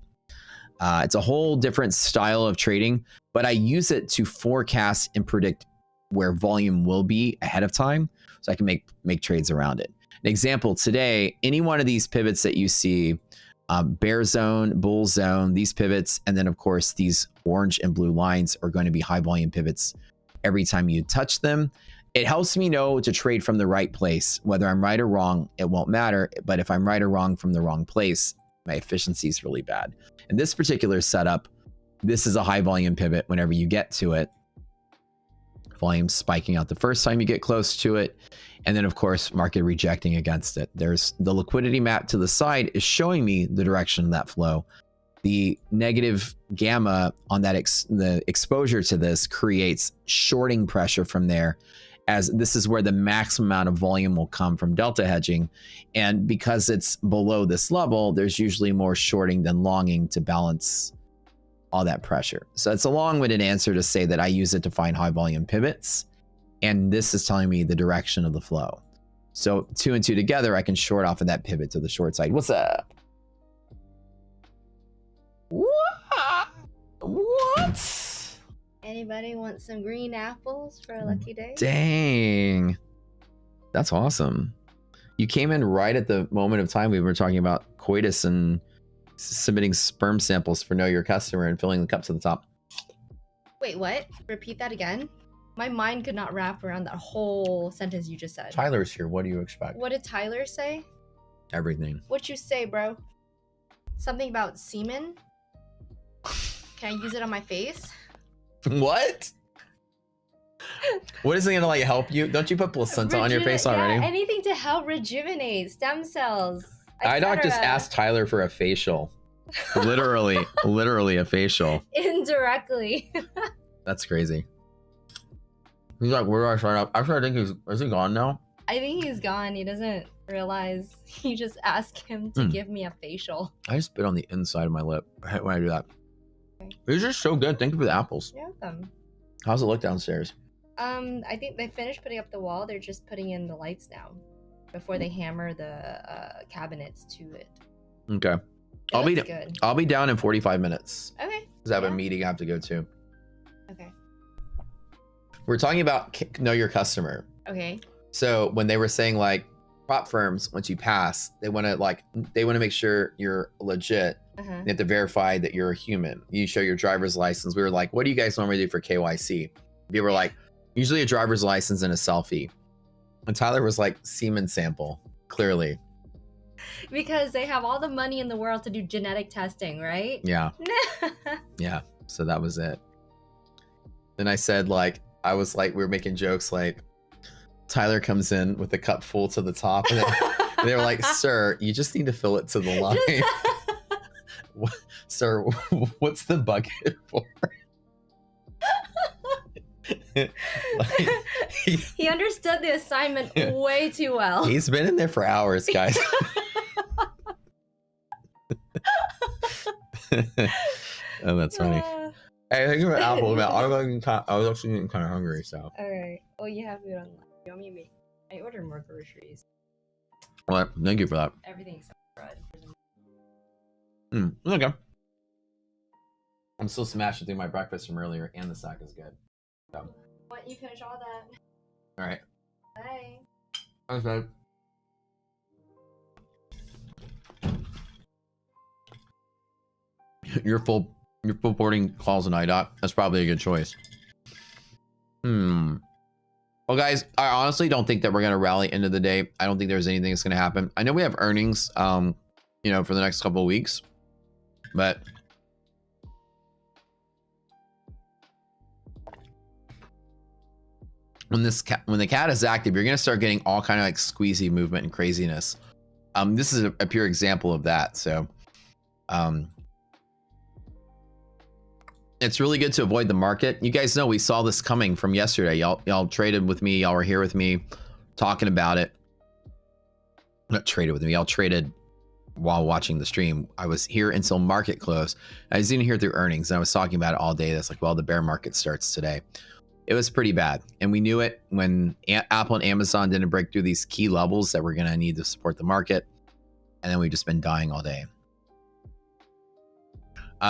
It's a whole different style of trading, but I use it to forecast and predict where volume will be ahead of time so I can make trades around it. An example today, any one of these pivots that you see, bear zone, bull zone, these pivots, and then of course these orange and blue lines are going to be high volume pivots every time you touch them. It helps me know to trade from the right place. Whether I'm right or wrong, it won't matter. But if I'm right or wrong from the wrong place, my efficiency is really bad. In this particular setup, this is a high volume pivot whenever you get to it. Volume spiking out the first time you get close to it. And then of course, market rejecting against it. There's the liquidity map to the side is showing me the direction of that flow. The negative gamma on that the exposure to this creates shorting pressure from there, as this is where the maximum amount of volume will come from delta hedging. And because it's below this level, there's usually more shorting than longing to balance all that pressure. So it's a long-winded answer to say that I use it to find high volume pivots. And this is telling me the direction of the flow. So 2 and 2 together, I can short off of that pivot to the short side. What's up? What? Anybody want some green apples for a lucky day? Dang. That's awesome. You came in right at the moment of time we were talking about coitus and submitting sperm samples for Know Your Customer and filling the cup to the top. Wait, what? Repeat that again? My mind could not wrap around that whole sentence you just said. Tyler's here. What do you expect? What did Tyler say? Everything. What you say, bro? Something about semen? Can I use it on my face? What? What is it gonna like help you? Don't you put placenta on your face already? Yeah, anything to help rejuvenate stem cells. IDOC just asked Tyler for a facial. Literally, literally a facial. Indirectly. That's crazy. He's like, where do I sign up? Actually, I think is he gone now? I think he's gone. He doesn't realize. He just asked him to give me a facial. I just bit on the inside of my lip when I do that. It's just so good. Thank you for the apples. You're welcome. How's it look downstairs? I think they finished putting up the wall. They're just putting in the lights now before they hammer the cabinets to it. Okay. I'll be down in 45 minutes. Okay. Because I have a meeting I have to go to. Okay. We're talking about know your customer. Okay. So when they were saying like prop firms, once you pass, they want to make sure you're legit. They have to verify that you're a human. You show your driver's license. We were like, what do you guys normally do for KYC? People were like, usually a driver's license and a selfie. And Tyler was like, semen sample, clearly. Because they have all the money in the world to do genetic testing, right? Yeah. Yeah. So that was it. Then I said, like, I was like, we were making jokes like, Tyler comes in with a cup full to the top. And they were like, sir, you just need to fill it to the line. Sir, what's the bucket for? He understood the assignment way too well. He's been in there for hours, guys. Oh, that's funny. Hey, thank you for apple. I was actually getting kind of hungry, so. All right. Oh, you have it on. You want me to make? I ordered more groceries. Well, thank you for that. Everything except bread. Okay. I'm still smashing through my breakfast from earlier, and the sack is good. So. Why don't you finish all that? All right. Bye. Thanks, babe. You're full boarding calls and IDOT. That's probably a good choice. Well, guys, I honestly don't think that we're gonna rally into the day. I don't think there's anything that's gonna happen. I know we have earnings, you know, for the next couple of weeks, but when the cat is active, you're gonna start getting all kind of like squeezy movement and craziness. This is a pure example of that. So, it's really good to avoid the market. You guys know we saw this coming from yesterday. Y'all traded with me. Y'all were here with me talking about it. Not traded with me. Y'all traded while watching the stream. I was here until market close. I was even here through earnings, and I was talking about it all day. That's like, well, the bear market starts today. It was pretty bad, and we knew it when Apple and Amazon didn't break through these key levels that we're going to need to support the market, and then we've just been dying all day.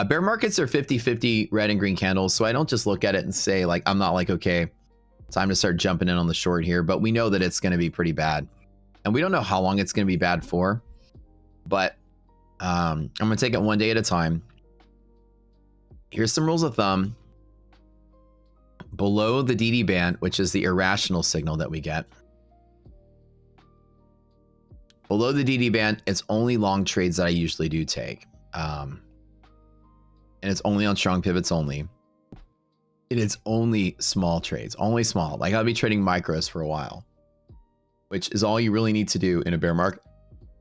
Bear markets are 50-50 red and green candles, so I don't just look at it and say, like, I'm not like, okay, time to start jumping in on the short here, but we know that it's going to be pretty bad, and we don't know how long it's going to be bad for, but I'm going to take it one day at a time. Here's some rules of thumb. Below the DD band, which is the irrational signal that we get, below the DD band, it's only long trades that I usually do take. And it's only on strong pivots only. It is only small trades, only small. Like I'll be trading micros for a while, which is all you really need to do in a bear market,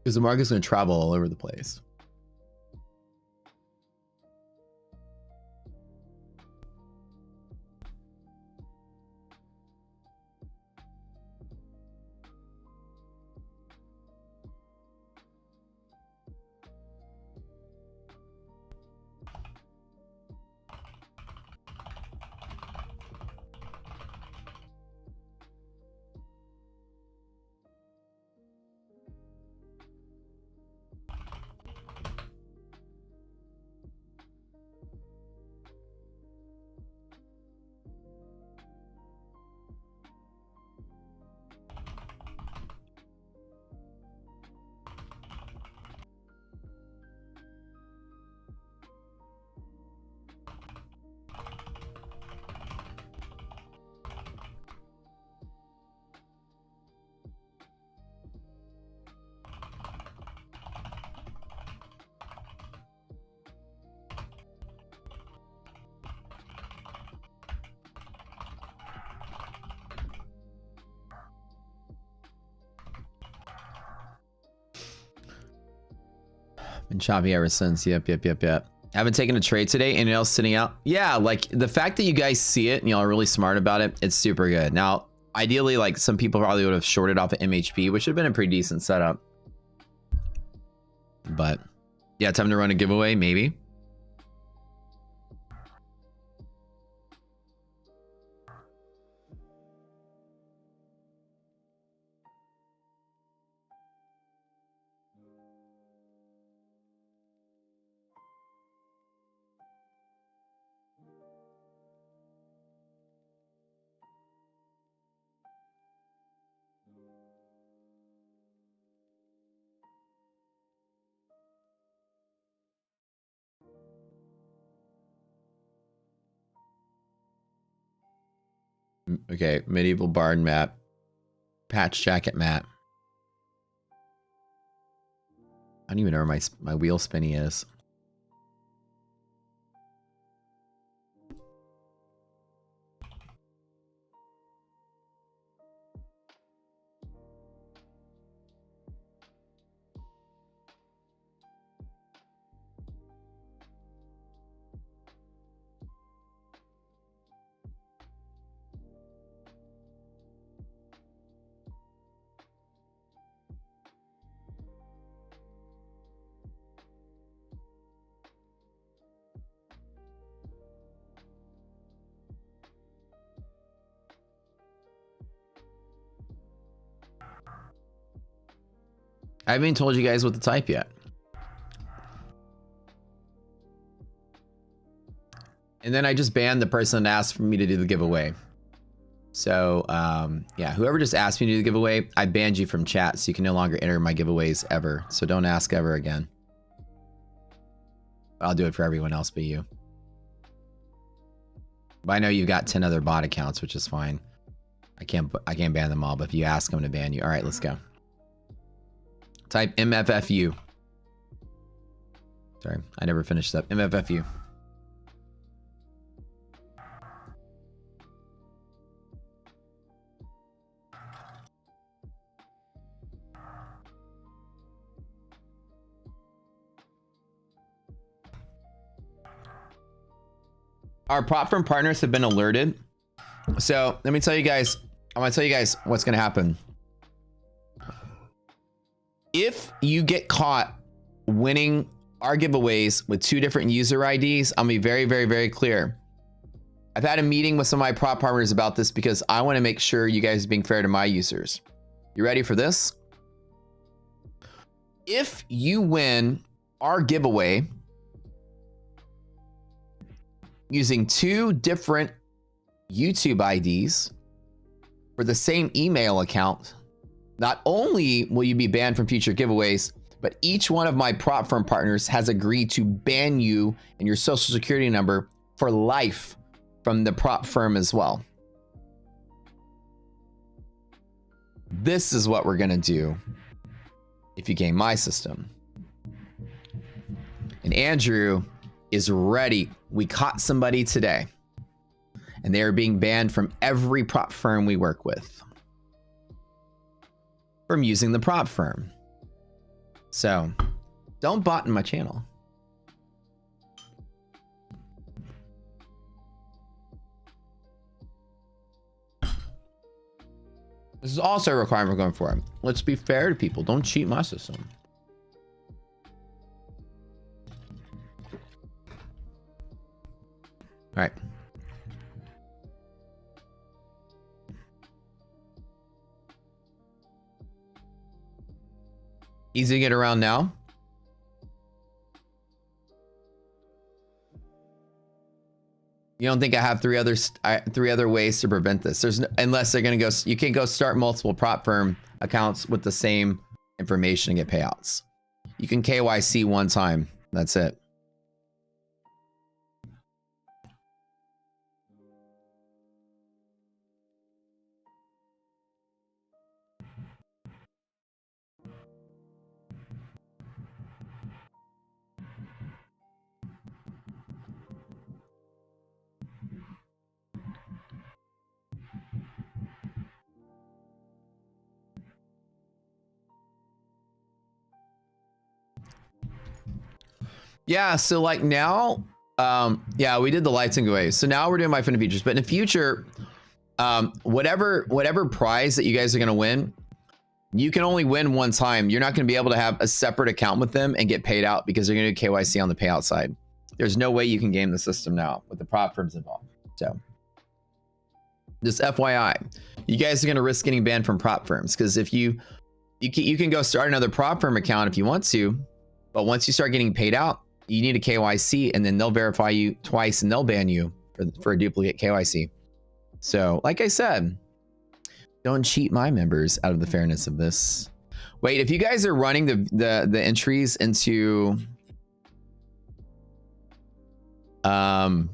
because the market's going to travel all over the place. Been choppy ever since. Yep. Haven't taken a trade today. Anything else sitting out? Yeah, like the fact that you guys see it and y'all are really smart about it, it's super good. Now, ideally, like some people probably would have shorted off at MHP, which would have been a pretty decent setup. But yeah, time to run a giveaway, maybe. Okay, medieval barn map, patch jacket map. I don't even know where my wheel spinny is. I haven't even told you guys what to type yet. And then I just banned the person that asked for me to do the giveaway. So, yeah, whoever just asked me to do the giveaway, I banned you from chat, so you can no longer enter my giveaways ever. So don't ask ever again. I'll do it for everyone else but you. But I know you've got 10 other bot accounts, which is fine. I can't ban them all, but if you ask them to ban you. All right, let's go. Type MFFU. Sorry, I never finished up. MFFU. Our prop firm partners have been alerted. So let me tell you guys, I'm gonna tell you guys what's gonna happen. If you get caught winning our giveaways with 2 different user IDs, I'm gonna be very, very, very clear. I've had a meeting with some of my prop partners about this because I want to make sure you guys are being fair to my users. You ready for this? If you win our giveaway using 2 different YouTube IDs for the same email account, not only will you be banned from future giveaways, but each one of my prop firm partners has agreed to ban you and your social security number for life from the prop firm as well. This is what we're gonna do if you game my system. And Andrew is ready. We caught somebody today, and they are being banned from every prop firm we work with from using the prop firm. So don't bot in my channel. This is also a requirement we're going for. Let's be fair to people. Don't cheat my system. All right. Easy to get around now. You don't think I have three other ways to prevent this? There's no, unless they're gonna go. You can go start multiple prop firm accounts with the same information and get payouts. You can KYC one time. That's it. Yeah, so like now, yeah, we did the lights and giveaways. So now we're doing my fun features, but in the future, whatever prize that you guys are gonna win, you can only win one time. You're not gonna be able to have a separate account with them and get paid out because they're gonna do KYC on the payout side. There's no way you can game the system now with the prop firms involved. So just FYI, you guys are gonna risk getting banned from prop firms because if you can go start another prop firm account if you want to, but once you start getting paid out, you need a KYC and then they'll verify you twice and they'll ban you for a duplicate KYC. So like I said, don't cheat my members out of the fairness of this. Wait, if you guys are running the entries into Jan,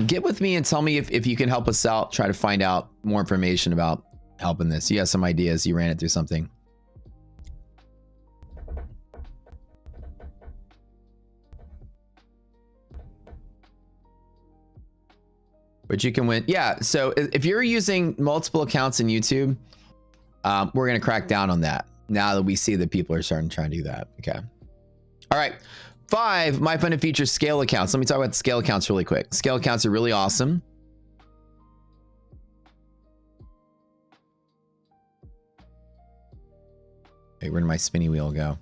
get with me and tell me if you can help us out, try to find out more information about helping this. You have some ideas, you ran it through something. But you can win. Yeah, so if you're using multiple accounts in YouTube, we're going to crack down on that now that we see that people are starting to try to do that. Okay. All right. 5, my fun and features scale accounts. Let me talk about the scale accounts really quick. Scale accounts are really awesome. Wait, where did my spinny wheel go?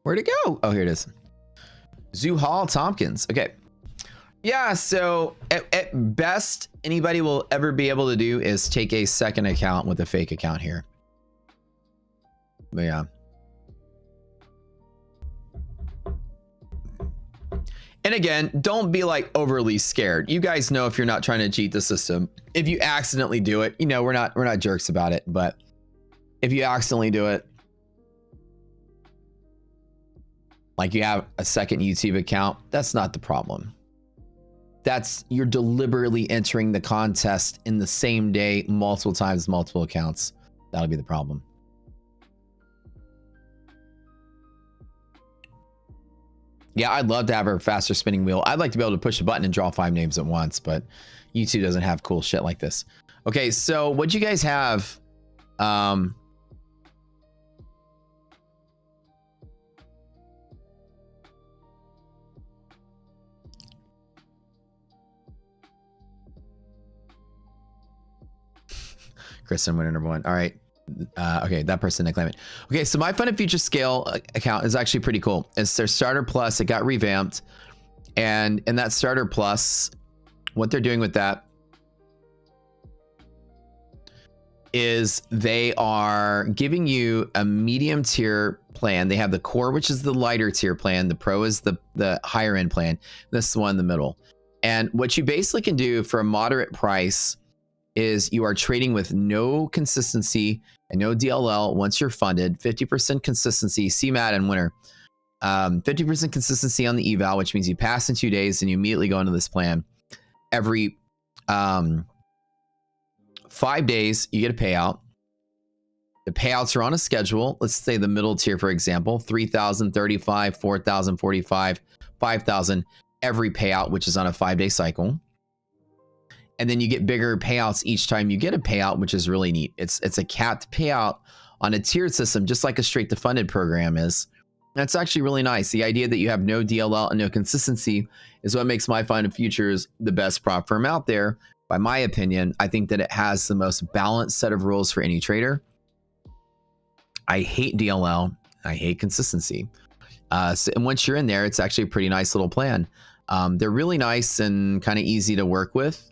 Where'd it go? Oh, here it is. Zuhal Tompkins. Okay. Yeah, so at best, anybody will ever be able to do is take a second account with a fake account here. But yeah. And again, don't be like overly scared. You guys know if you're not trying to cheat the system. If you accidentally do it, you know, we're not jerks about it, but if you accidentally do it, like you have a second YouTube account, that's not the problem. That's you're deliberately entering the contest in the same day, multiple times, multiple accounts. That'll be the problem. Yeah, I'd love to have a faster spinning wheel. I'd like to be able to push a button and draw 5 names at once, but YouTube doesn't have cool shit like this. Okay, so what you guys have? Kristen winner number 1. All right. Okay, that person didn't claim it. Okay, so my fun and future scale account is actually pretty cool. It's their starter plus. It got revamped, and in that starter plus, what they're doing with that is they are giving you a medium tier plan. They have the core, which is the lighter tier plan. The pro is the higher end plan. This is the one in the middle. And what you basically can do for a moderate price is you are trading with no consistency and no DLL once you're funded. 50% consistency, CMAT and winner. 50% consistency on the eval, which means you pass in 2 days and you immediately go into this plan. Every 5 days, you get a payout. The payouts are on a schedule. Let's say the middle tier, for example, 3,000, 35, 4,000, 45, 5,000, every payout, which is on a 5-day cycle. And then you get bigger payouts each time you get a payout, which is really neat. It's a capped payout on a tiered system, just like a straight to funded program is. That's actually really nice. The idea that you have no DLL and no consistency is what makes my fund and futures the best prop firm out there. By my opinion, I think that it has the most balanced set of rules for any trader. I hate DLL. I hate consistency. And once you're in there, it's actually a pretty nice little plan. They're really nice and kind of easy to work with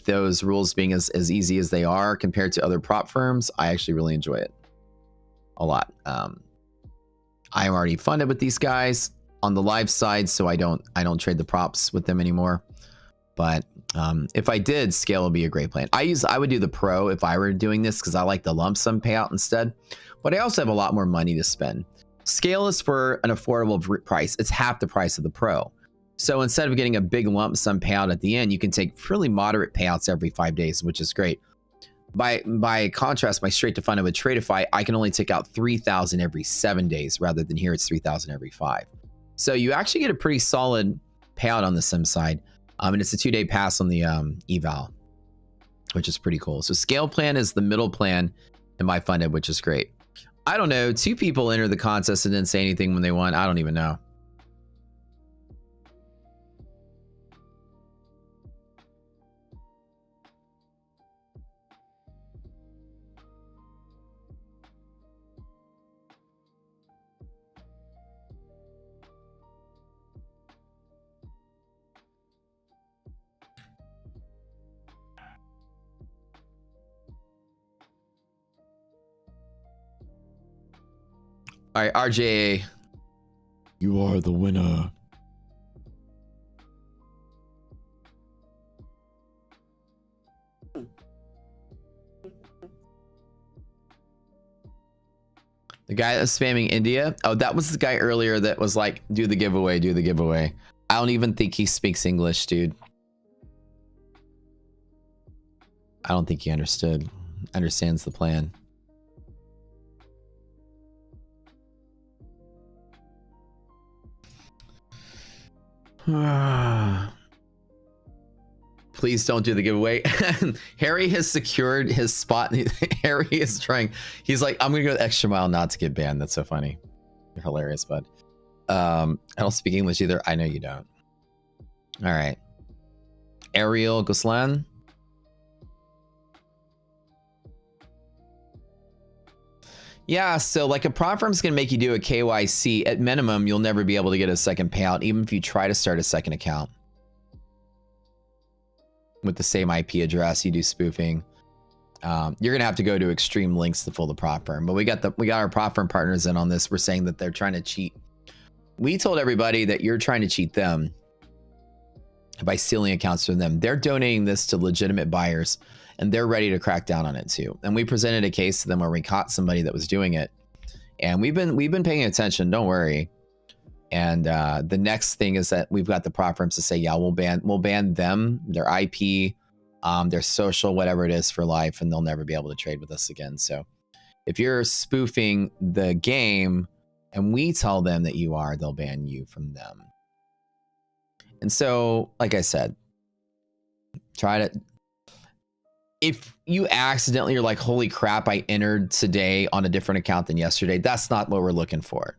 those rules being as easy as they are compared to other prop firms. I actually really enjoy it a lot. I am already funded with these guys on the live side, so I don't trade the props with them anymore. But if I did, scale would be a great plan. I would do the pro if I were doing this because I like the lump sum payout instead. But I also have a lot more money to spend. Scale is for an affordable price. It's half the price of the pro. So instead of getting a big lump sum payout at the end, you can take really moderate payouts every 5 days, which is great. By contrast, my straight to funded with Tradeify, I can only take out 3,000 every 7 days rather than here it's 3,000 every 5. So you actually get a pretty solid payout on the sim side. And it's a 2-day pass on the eval. which is pretty cool. So scale plan is the middle plan in my funded, which is great. I don't know. 2 people entered the contest and didn't say anything when they won. I don't even know. All right, RJ, you are the winner. The guy that's spamming India. Oh, that was the guy earlier that was like, do the giveaway, do the giveaway. I don't even think he speaks English, dude. I don't think he understands the plan. Please don't do the giveaway. Harry has secured his spot. Harry is trying. He's like, I'm gonna go the extra mile not to get banned. That's so funny. You're hilarious, bud. I don't speak English either. I know you don't. All right. Ariel Goslan. Yeah, so like a prop firm's gonna make you do a KYC. At minimum, you'll never be able to get a second payout, even if you try to start a second account with the same IP address. You do spoofing. You're gonna have to go to extreme lengths to fool the prop firm. But we got our prop firm partners in on this. We're saying that they're trying to cheat. We told everybody that you're trying to cheat them by stealing accounts from them. They're donating this to legitimate buyers, and they're ready to crack down on it too. And we presented a case to them where we caught somebody that was doing it, and we've been paying attention. Don't worry. And the next thing is that we've got the prop firms to say, yeah, we'll ban them, their IP, their social, whatever it is, for life, and they'll never be able to trade with us again. So if you're spoofing the game and we tell them that you are, they'll ban you from them. And so, like I said, try to, if you accidentally are like, holy crap, I entered today on a different account than yesterday, that's not what we're looking for.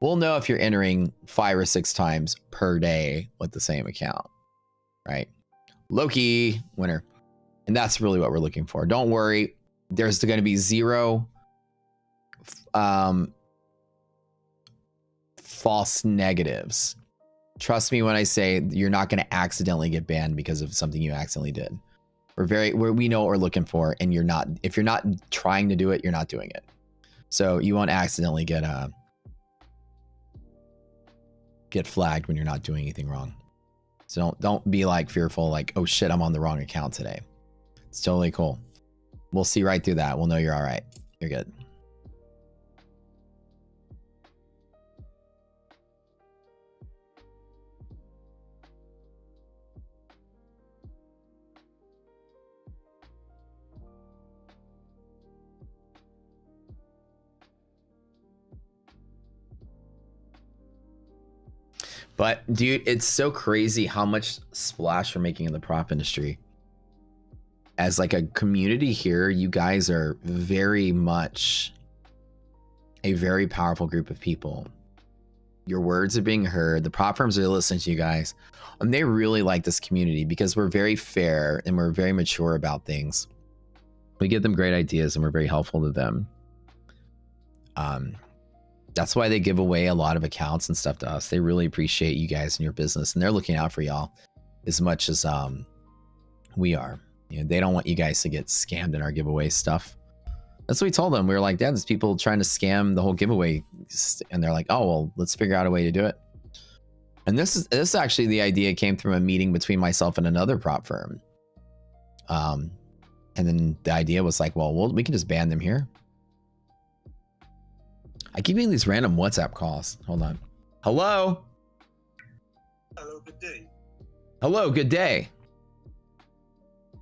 We'll know if you're entering 5 or 6 times per day with the same account, right? Loki, winner. And that's really what we're looking for. Don't worry. There's going to be 0 false negatives. Trust me when I say you're not going to accidentally get banned because of something you accidentally did. We know what we're looking for, and if you're not trying to do it, you're not doing it. So you won't accidentally get flagged when you're not doing anything wrong. So don't be like fearful, like, oh shit, I'm on the wrong account today. It's totally cool. We'll see right through that. We'll know you're all right. You're good. But dude, it's so crazy how much splash we're making in the prop industry. As like a community here, you guys are very much a very powerful group of people. Your words are being heard. The prop firms are listening to you guys. And they really like this community because we're very fair and we're very mature about things. We give them great ideas and we're very helpful to them. That's why they give away a lot of accounts and stuff to us. They really appreciate you guys and your business, and they're looking out for y'all as much as we are. You know, they don't want you guys to get scammed in our giveaway stuff. That's what we told them. We were like, Dad, there's people trying to scam the whole giveaway, and they're like, oh well, let's figure out a way to do it. And this actually, the idea came from a meeting between myself and another prop firm. And then the idea was like, well, we can just ban them here. I keep getting these random WhatsApp calls. Hold on. Hello? Hello, good day. Hello, good day.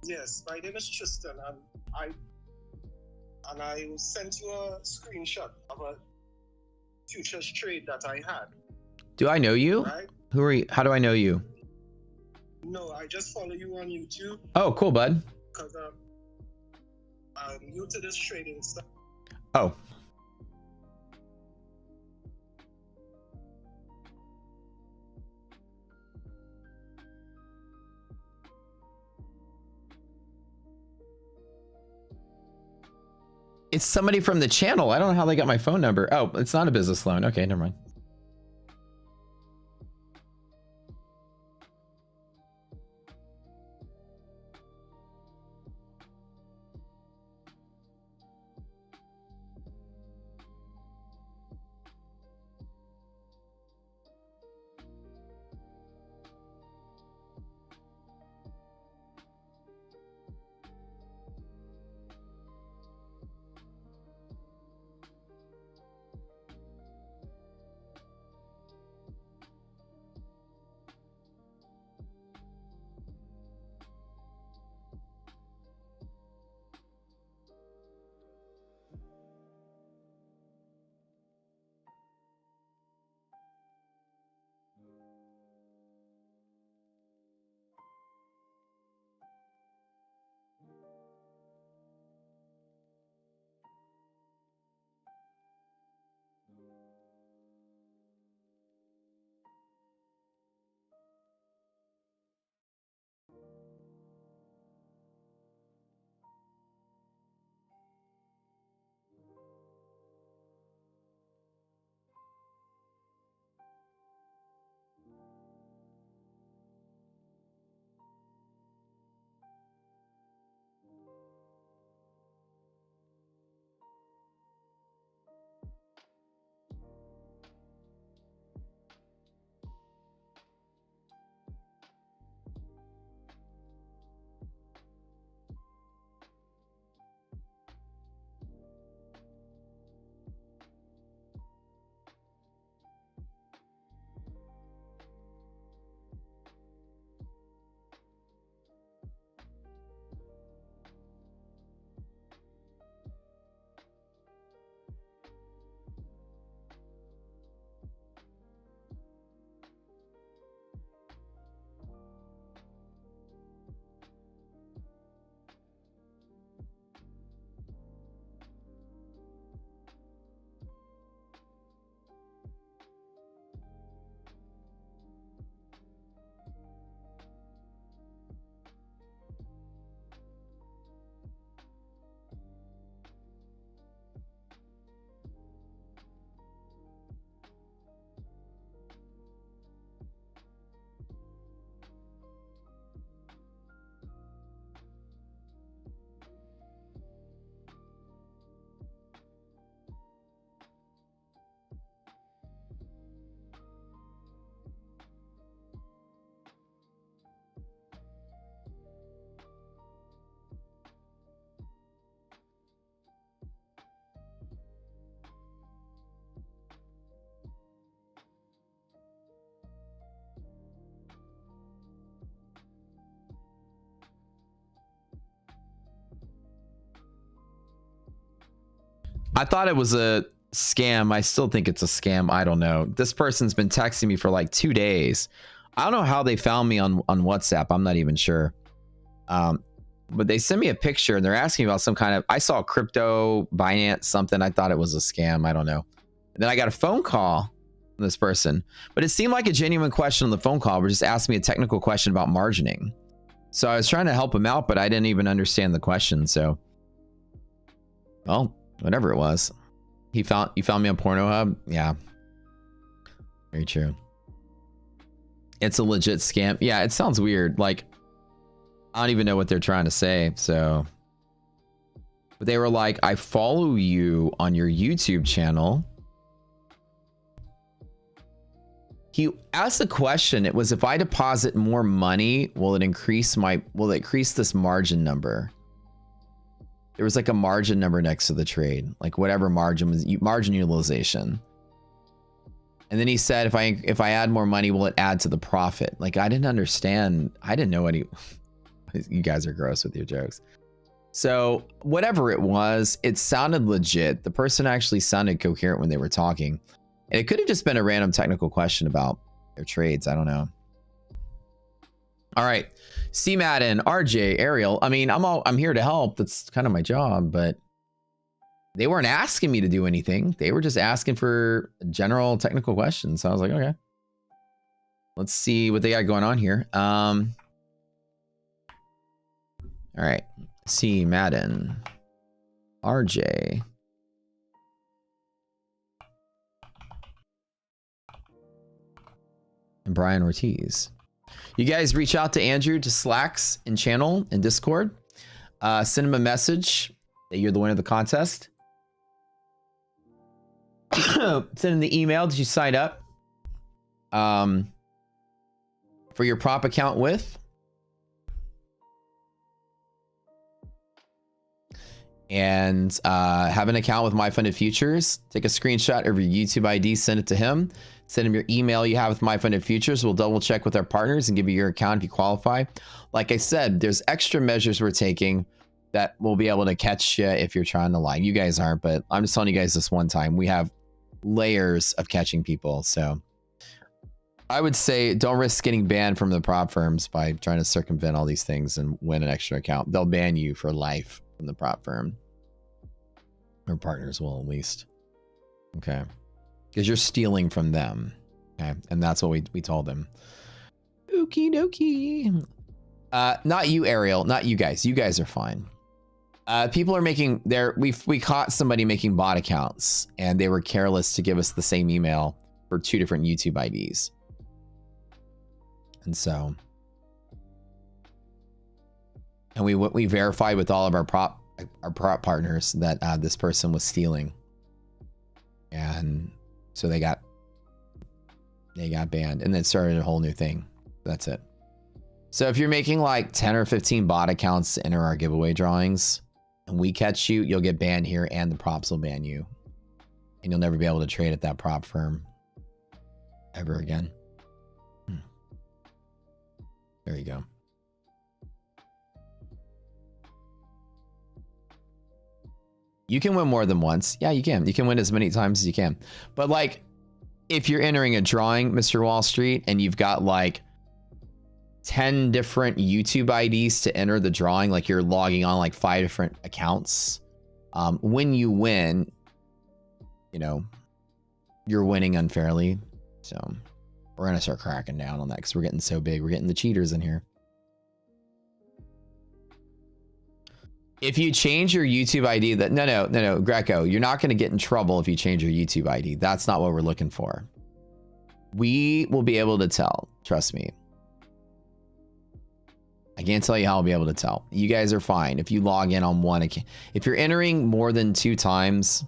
Yes, my name is Tristan, and I sent you a screenshot of a futures trade that I had. Do I know you? Right? Who are you? How do I know you? No, I just follow you on YouTube. Oh, cool, bud. Because I'm new to this trading stuff. Oh. It's somebody from the channel. I don't know how they got my phone number. Oh, it's not a business loan. Okay, never mind. I thought it was a scam. I still think it's a scam. I don't know. This person's been texting me for like 2 days. I don't know how they found me on WhatsApp. I'm not even sure. But they sent me a picture and they're asking about some kind of, I saw crypto, Binance, something. I thought it was a scam. I don't know. And then I got a phone call from this person, but it seemed like a genuine question on the phone call. We're just asking me a technical question about margining. So I was trying to help him out, but I didn't even understand the question. So, well, whatever it was. You found me on Pornhub? Yeah. Very true. It's a legit scam. Yeah, it sounds weird. Like, I don't even know what they're trying to say. So, but they were like, I follow you on your YouTube channel. He asked the question. It was, if I deposit more money, will it increase this margin number? There was like a margin number next to the trade, like whatever margin was, margin utilization. And then he said, if I add more money, will it add to the profit? Like, I didn't understand. I didn't know any. You guys are gross with your jokes. So whatever it was, it sounded legit. The person actually sounded coherent when they were talking. And it could have just been a random technical question about their trades. I don't know. All right. C Madden, RJ, Ariel. I mean, I'm here to help. That's kind of my job, but they weren't asking me to do anything. They were just asking for general technical questions. So I was like, okay. Let's see what they got going on here. All right. C Madden, RJ. And Brian Ortiz. You guys reach out to Andrew to Slacks and channel and Discord. Send him a message that you're the winner of the contest. Send him the email that you signed up for your prop account with. And have an account with My Funded Futures. Take a screenshot of your YouTube ID, send it to him. Send him your email you have with My Funded Futures. We'll double check with our partners and give you your account if you qualify. Like I said, there's extra measures we're taking that will be able to catch you if you're trying to lie. You guys aren't, but I'm just telling you guys this one time. We have layers of catching people. So I would say don't risk getting banned from the prop firms by trying to circumvent all these things and win an extra account. They'll ban you for life from the prop firm. Or partners will, at least. Okay. Because you're stealing from them. Okay. And that's what we told them. Okie dokie. Not you, Ariel. Not you guys. You guys are fine. People are making we caught somebody making bot accounts and they were careless to give us the same email for 2 different YouTube IDs. And so, and we verified with all of our prop partners that this person was stealing. And so they got banned and then started a whole new thing. That's it. So if you're making like 10 or 15 bot accounts to enter our giveaway drawings and we catch you, you'll get banned here and the props will ban you. And you'll never be able to trade at that prop firm ever again. There you go. You can win more than once. Yeah, you can. You can win as many times as you can. But like, if you're entering a drawing, Mr. Wall Street, and you've got like 10 different YouTube IDs to enter the drawing, like you're logging on like 5 different accounts, when you win, you know, you're winning unfairly. So we're going to start cracking down on that because we're getting so big. We're getting the cheaters in here. If you change your YouTube ID, no, Greco, you're not going to get in trouble if you change your YouTube ID. That's not what we're looking for. We will be able to tell. Trust me. I can't tell you how I'll be able to tell. You guys are fine. If you log in on one account, if you're entering more than 2 times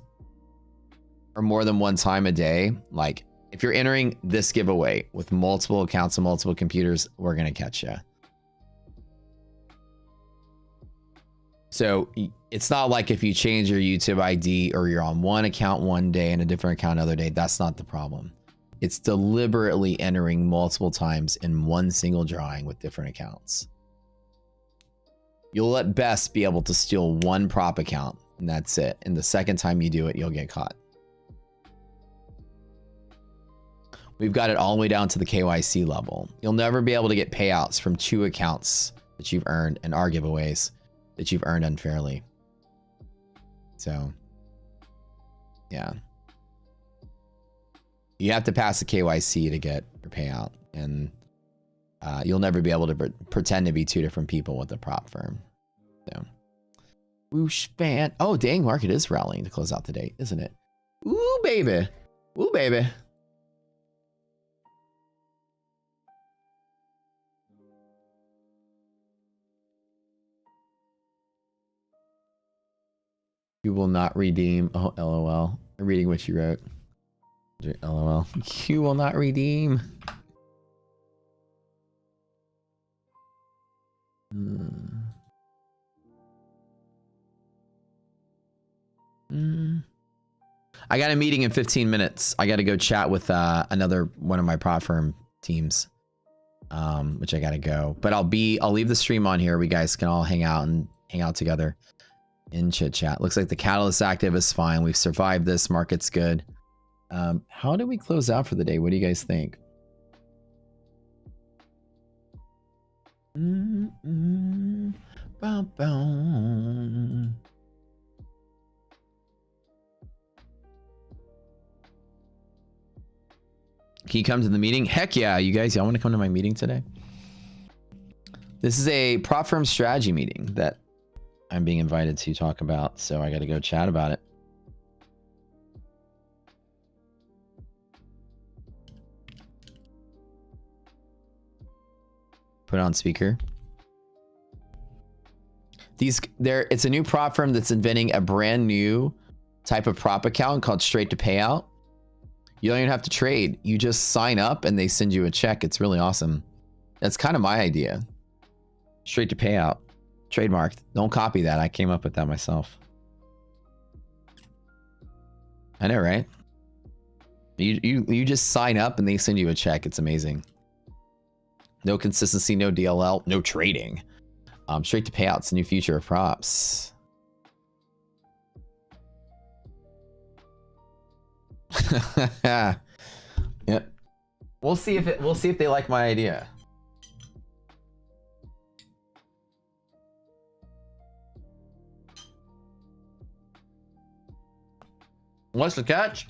or more than 1 time a day, like if you're entering this giveaway with multiple accounts and multiple computers, we're going to catch you. So it's not like if you change your YouTube ID or you're on one account one day and a different account another day, that's not the problem. It's deliberately entering multiple times in one single drawing with different accounts. You'll at best be able to steal 1 prop account and that's it. And the second time you do it, you'll get caught. We've got it all the way down to the KYC level. You'll never be able to get payouts from 2 accounts that you've earned in our giveaways that you've earned unfairly. So, yeah. You have to pass the KYC to get your payout, and you'll never be able to pretend to be 2 different people with a prop firm. So, whoosh, ban. Oh, dang, market is rallying to close out the day, isn't it? Ooh, baby. Ooh, baby. You will not redeem. Oh, LOL. I'm reading what you wrote. LOL. You will not redeem. I got a meeting in 15 minutes. I got to go chat with another one of my prop firm teams, which I got to go. But I'll leave the stream on here. We guys can all hang out together in chit chat. Looks like the catalyst active is fine. We've survived this. Market's good. How do we close out for the day? What do you guys think? Bow, bow. Can you come to the meeting? Heck yeah, you guys. Y'all want to come to my meeting today? This is a prop firm strategy meeting that I'm being invited to talk about, so I got to go chat about it. Put it on speaker. It's a new prop firm that's inventing a brand new type of prop account called straight to payout. You don't even have to trade. You just sign up and they send you a check. It's really awesome. That's kind of my idea. Straight to payout. Trademarked. Don't copy that. I came up with that myself. I know, right? You just sign up and they send you a check. It's amazing. No consistency, no DLL, no trading. Straight to payouts, new future of props. Yep. We'll see if they like my idea. What's the catch?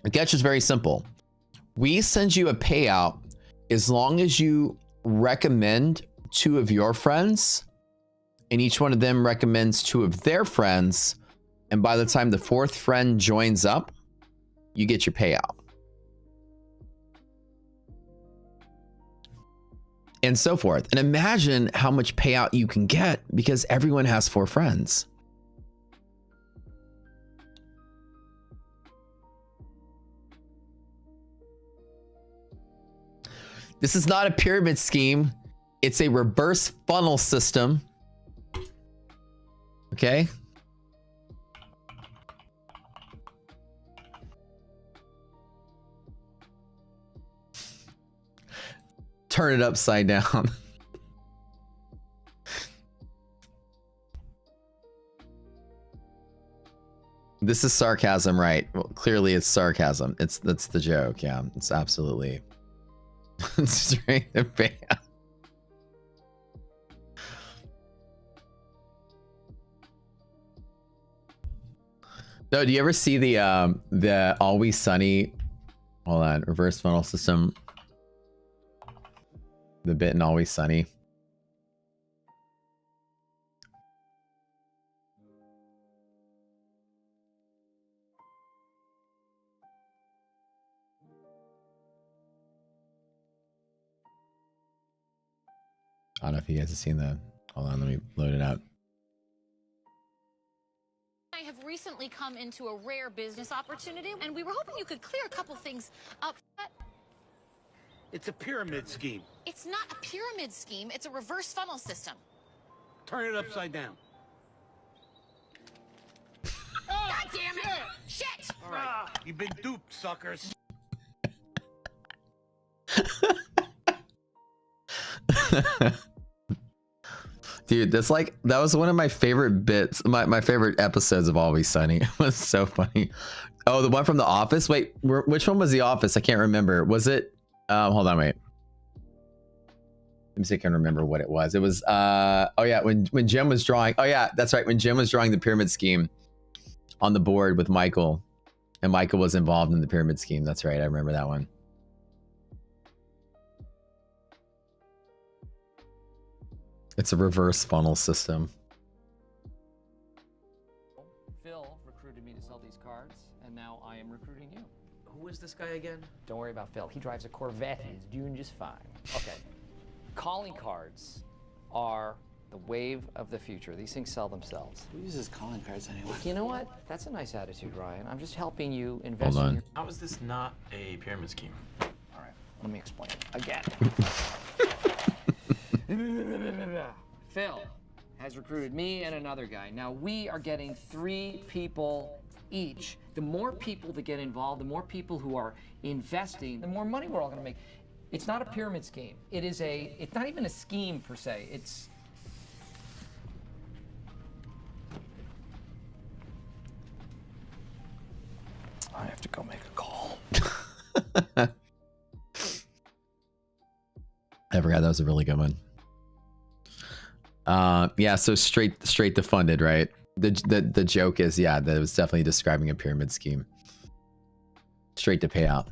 The catch is very simple. We send you a payout as long as you recommend 2 of your friends and each one of them recommends 2 of their friends. And by the time the 4th friend joins up, you get your payout. And so forth. And imagine how much payout you can get because everyone has 4 friends. This is not a pyramid scheme. It's a reverse funnel system. Okay? Turn it upside down. This is sarcasm, right? Well, clearly it's sarcasm. That's the joke. Yeah, it's absolutely straight to pay. No, do you ever see the Always Sunny? Hold on, reverse funnel system. The bit in Always Sunny. I don't know if you guys have seen the. Hold on, let me load it up. I have recently come into a rare business opportunity, and we were hoping you could clear a couple things up. It's a pyramid scheme. It's not a pyramid scheme. It's a reverse funnel system. Turn it upside down. God damn it! Shit! All right, you've been duped, suckers. Dude, that was one of my favorite bits, my favorite episodes of Always Sunny. It was so funny. Oh, the one from The Office? Wait, which one was The Office? I can't remember. Was it? Hold on, wait. Let me see if I can remember what it was. It was, oh yeah, when Jim was drawing, oh yeah, that's right. When Jim was drawing the pyramid scheme on the board with Michael, and Michael was involved in the pyramid scheme. That's right. I remember that one. It's a reverse funnel system. Phil recruited me to sell these cards, and now I am recruiting you. Who is this guy again? Don't worry about Phil. He drives a Corvette. He's doing just fine. Okay. Calling cards are the wave of the future. These things sell themselves. Who uses calling cards anyway? You know what? That's a nice attitude, Ryan. I'm just helping you invest Hold on. in your... How is this not a pyramid scheme? All right, let me explain again. Phil has recruited me and another guy. Now we are getting 3 people each. The more people that get involved, the more people who are investing, the more money we're all gonna make. It's not a pyramid scheme. It's not even a scheme per se. It's I forgot that was a really good one. Yeah, so straight to funded, right? The joke is, yeah, that it was definitely describing a pyramid scheme. Straight to payout.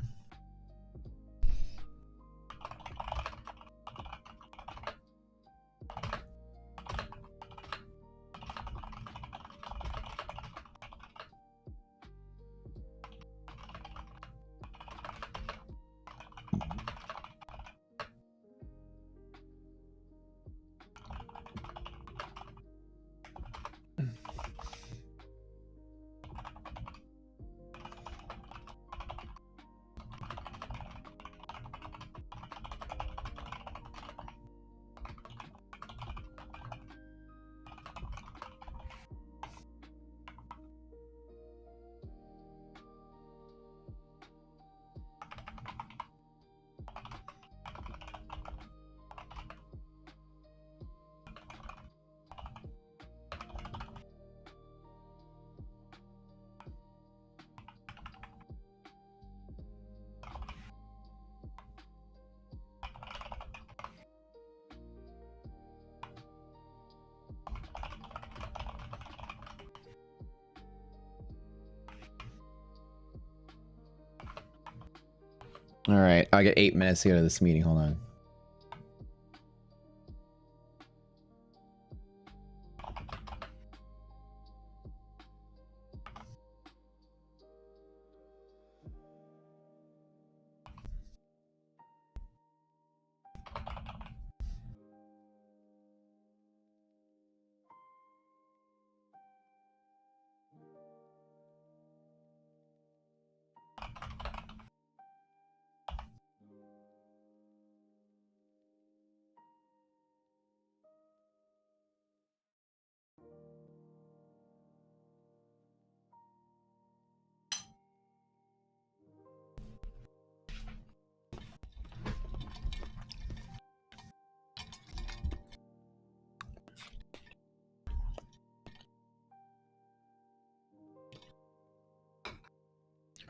All right, I got 8 minutes to go to this meeting. Hold on.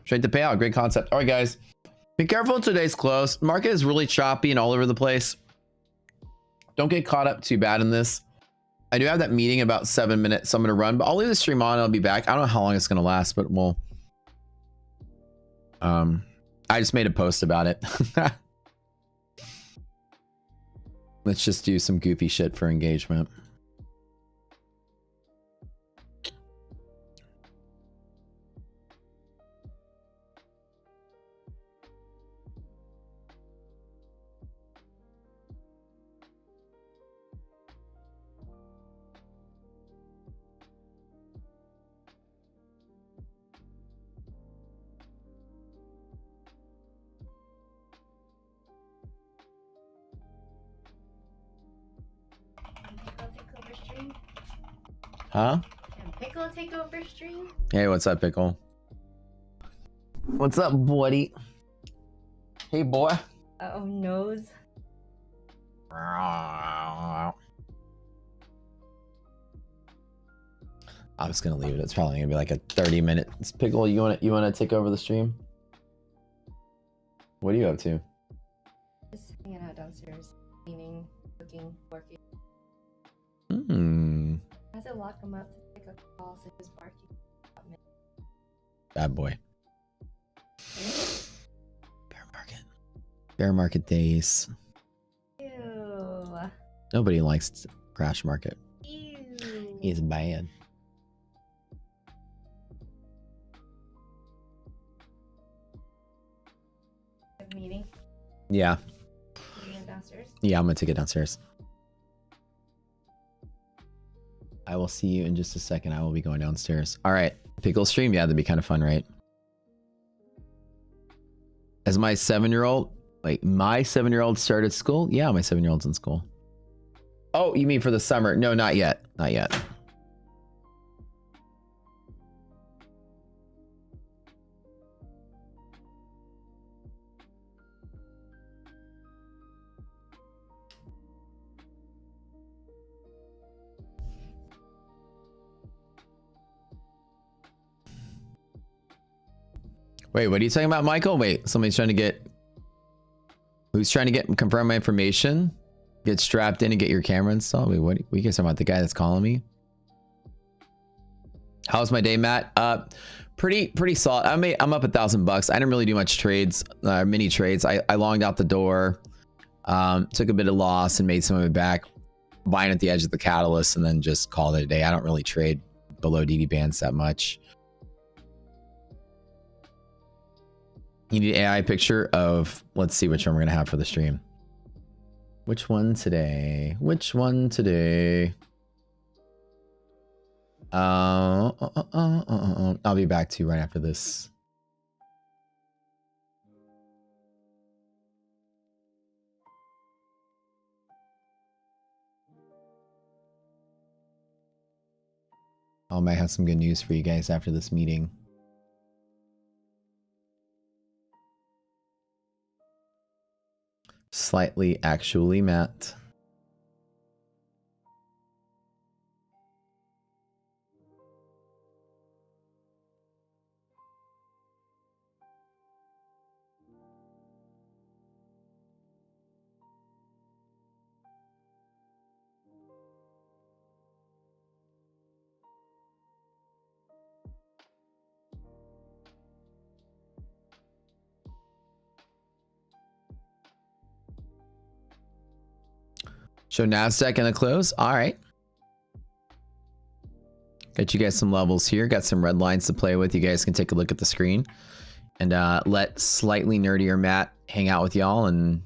Straight to payout, great concept. All right, guys, be careful in today's close. Market is really choppy and all over the place. Don't get caught up too bad in this. I do have that meeting in about 7 minutes, so I'm gonna run, but I'll leave the stream on and I'll be back. I don't know how long it's gonna last, but we'll I just made a post about it. Let's just do some goofy shit for engagement. Huh? Can Pickle take over stream? Hey, what's up, Pickle? What's up, buddy? Hey, boy. Oh, nose. I'm just gonna leave it. It's probably gonna be like a 30-minute. Pickle, you wanna take over the stream? What are you up to? Just hanging out downstairs, cleaning, cooking, working. I had to lock him up to take a call, so he was barking. Bad boy. Bear market. Bear market days. Ew. Nobody likes crash market. Ew. He's bad. Meeting? Yeah. You going downstairs? Yeah, I'm gonna take it downstairs. I will see you in just a second. I will be going downstairs. All right. Pickle stream? Yeah, that'd be kind of fun, right? As my 7-year-old, like my 7-year-old started school? Yeah, my 7-year-old's in school. Oh, you mean for the summer? No, not yet. Not yet. Wait, what are you talking about, Michael? Wait, somebody's trying to get... Who's trying to get confirm my information? Get strapped in and get your camera installed? Wait, what are you guys talking about? The guy that's calling me? How's my day, Matt? Pretty solid. I'm up $1,000. I didn't really do much trades, mini trades. I longed out the door, took a bit of loss and made some of it back, buying at the edge of the catalyst, and then just called it a day. I don't really trade below DD bands that much. You need an AI picture of, let's see which one we're gonna have for the stream. Which one today? Which one today? I'll be back to you right after this. I might have some good news for you guys after this meeting. Slightly, actually, Matt. Show NASDAQ in the close. All right. Got you guys some levels here. Got some red lines to play with. You guys can take a look at the screen and let slightly nerdier Matt hang out with y'all and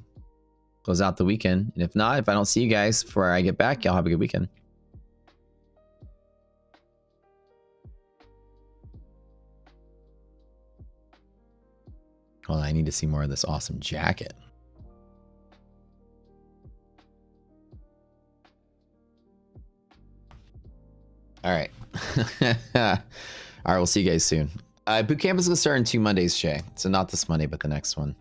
close out the weekend. And if not, if I don't see you guys before I get back, y'all have a good weekend. Hold on, I need to see more of this awesome jacket. All right. All right, we'll see you guys soon. Boot camp is going to start in 2 Mondays, Shay. So not this Monday, but the next one.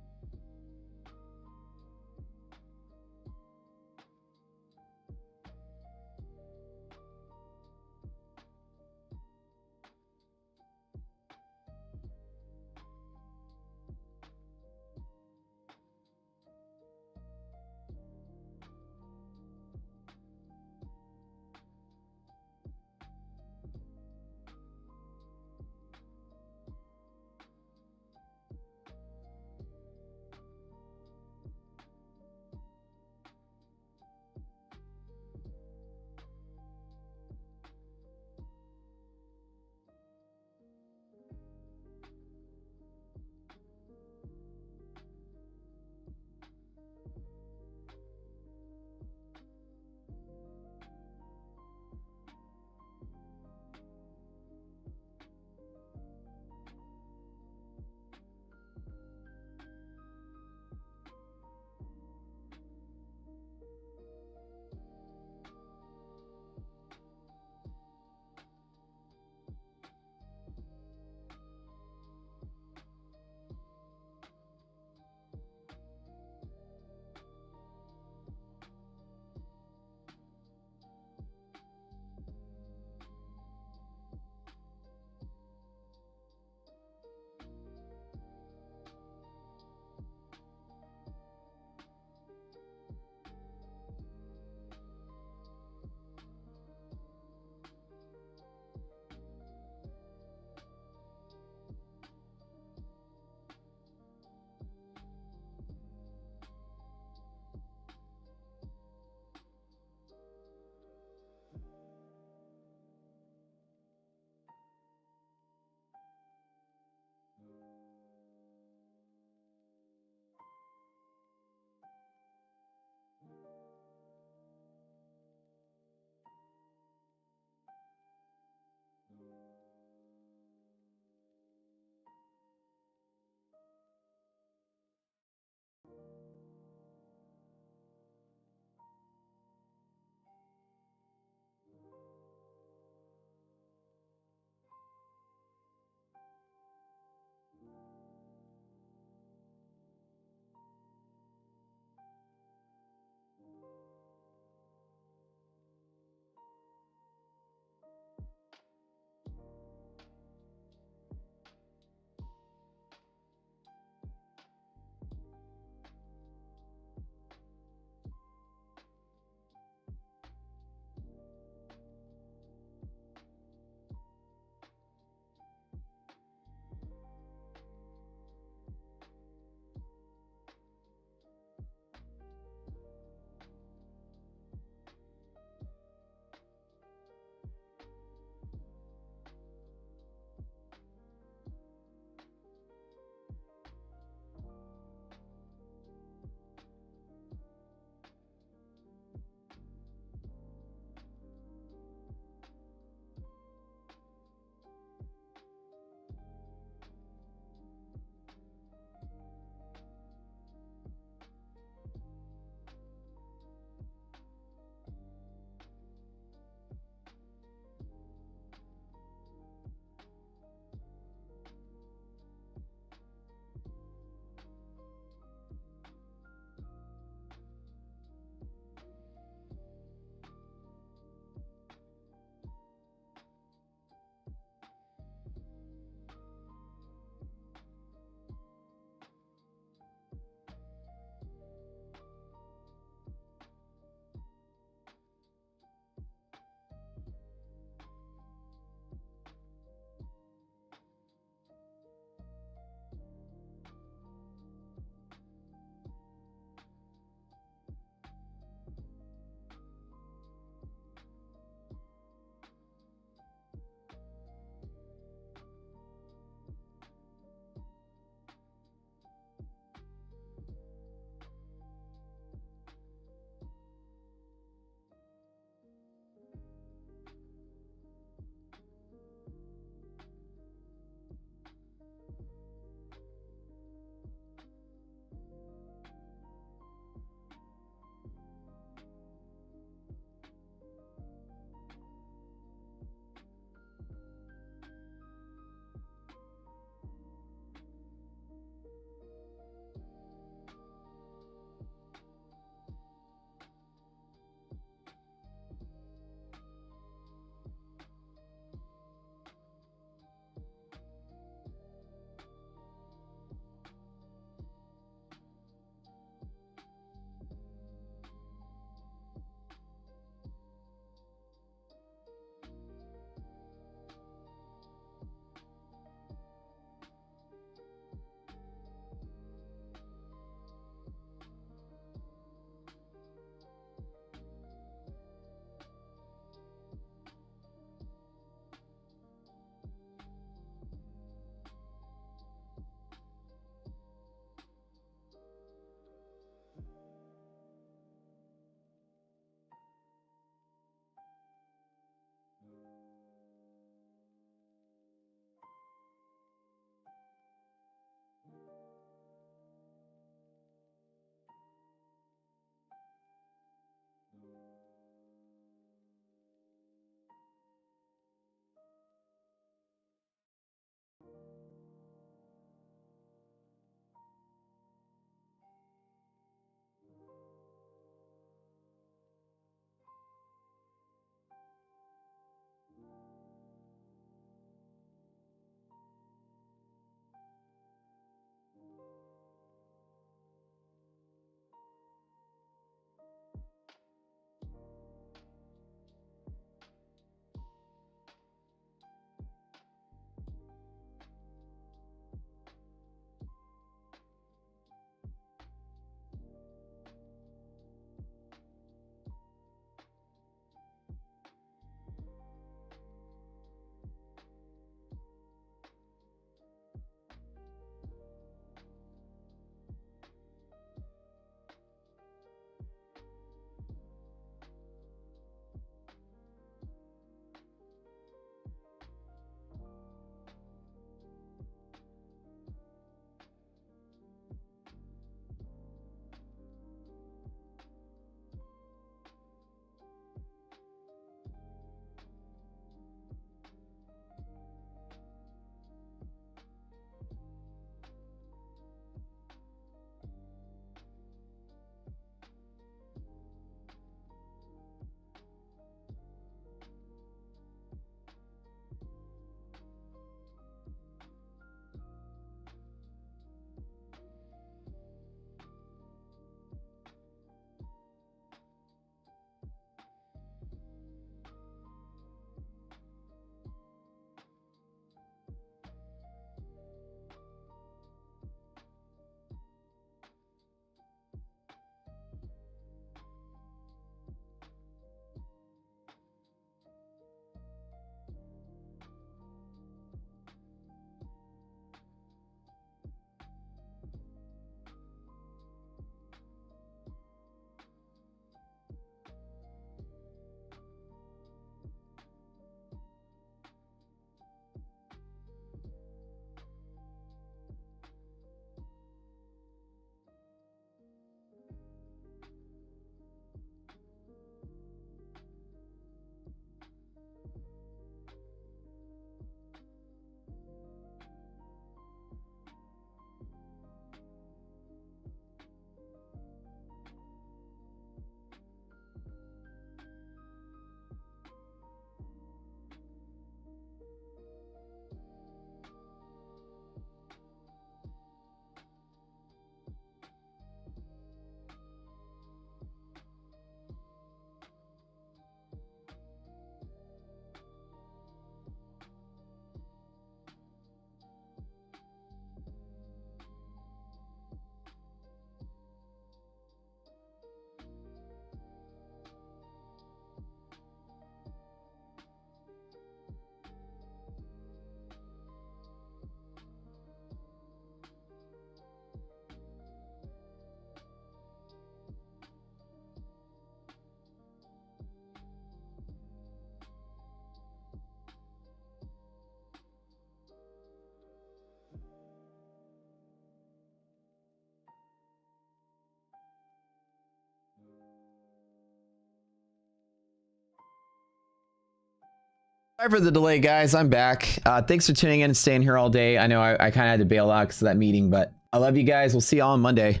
Sorry for the delay, guys. I'm back. Thanks for tuning in and staying here all day. I know I kind of had to bail out because of that meeting, but I love you guys. We'll see y'all on Monday.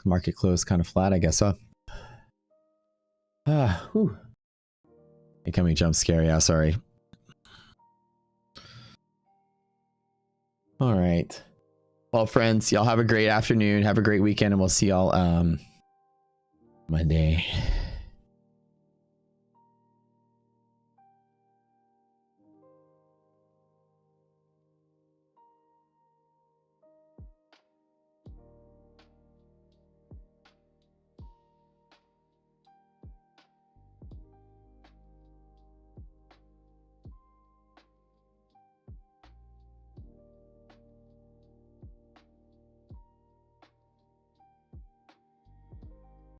Market closed kind of flat, I guess, huh? Incoming jump scare. Yeah, sorry. All right. Well, friends, y'all have a great afternoon. Have a great weekend, and we'll see y'all Monday.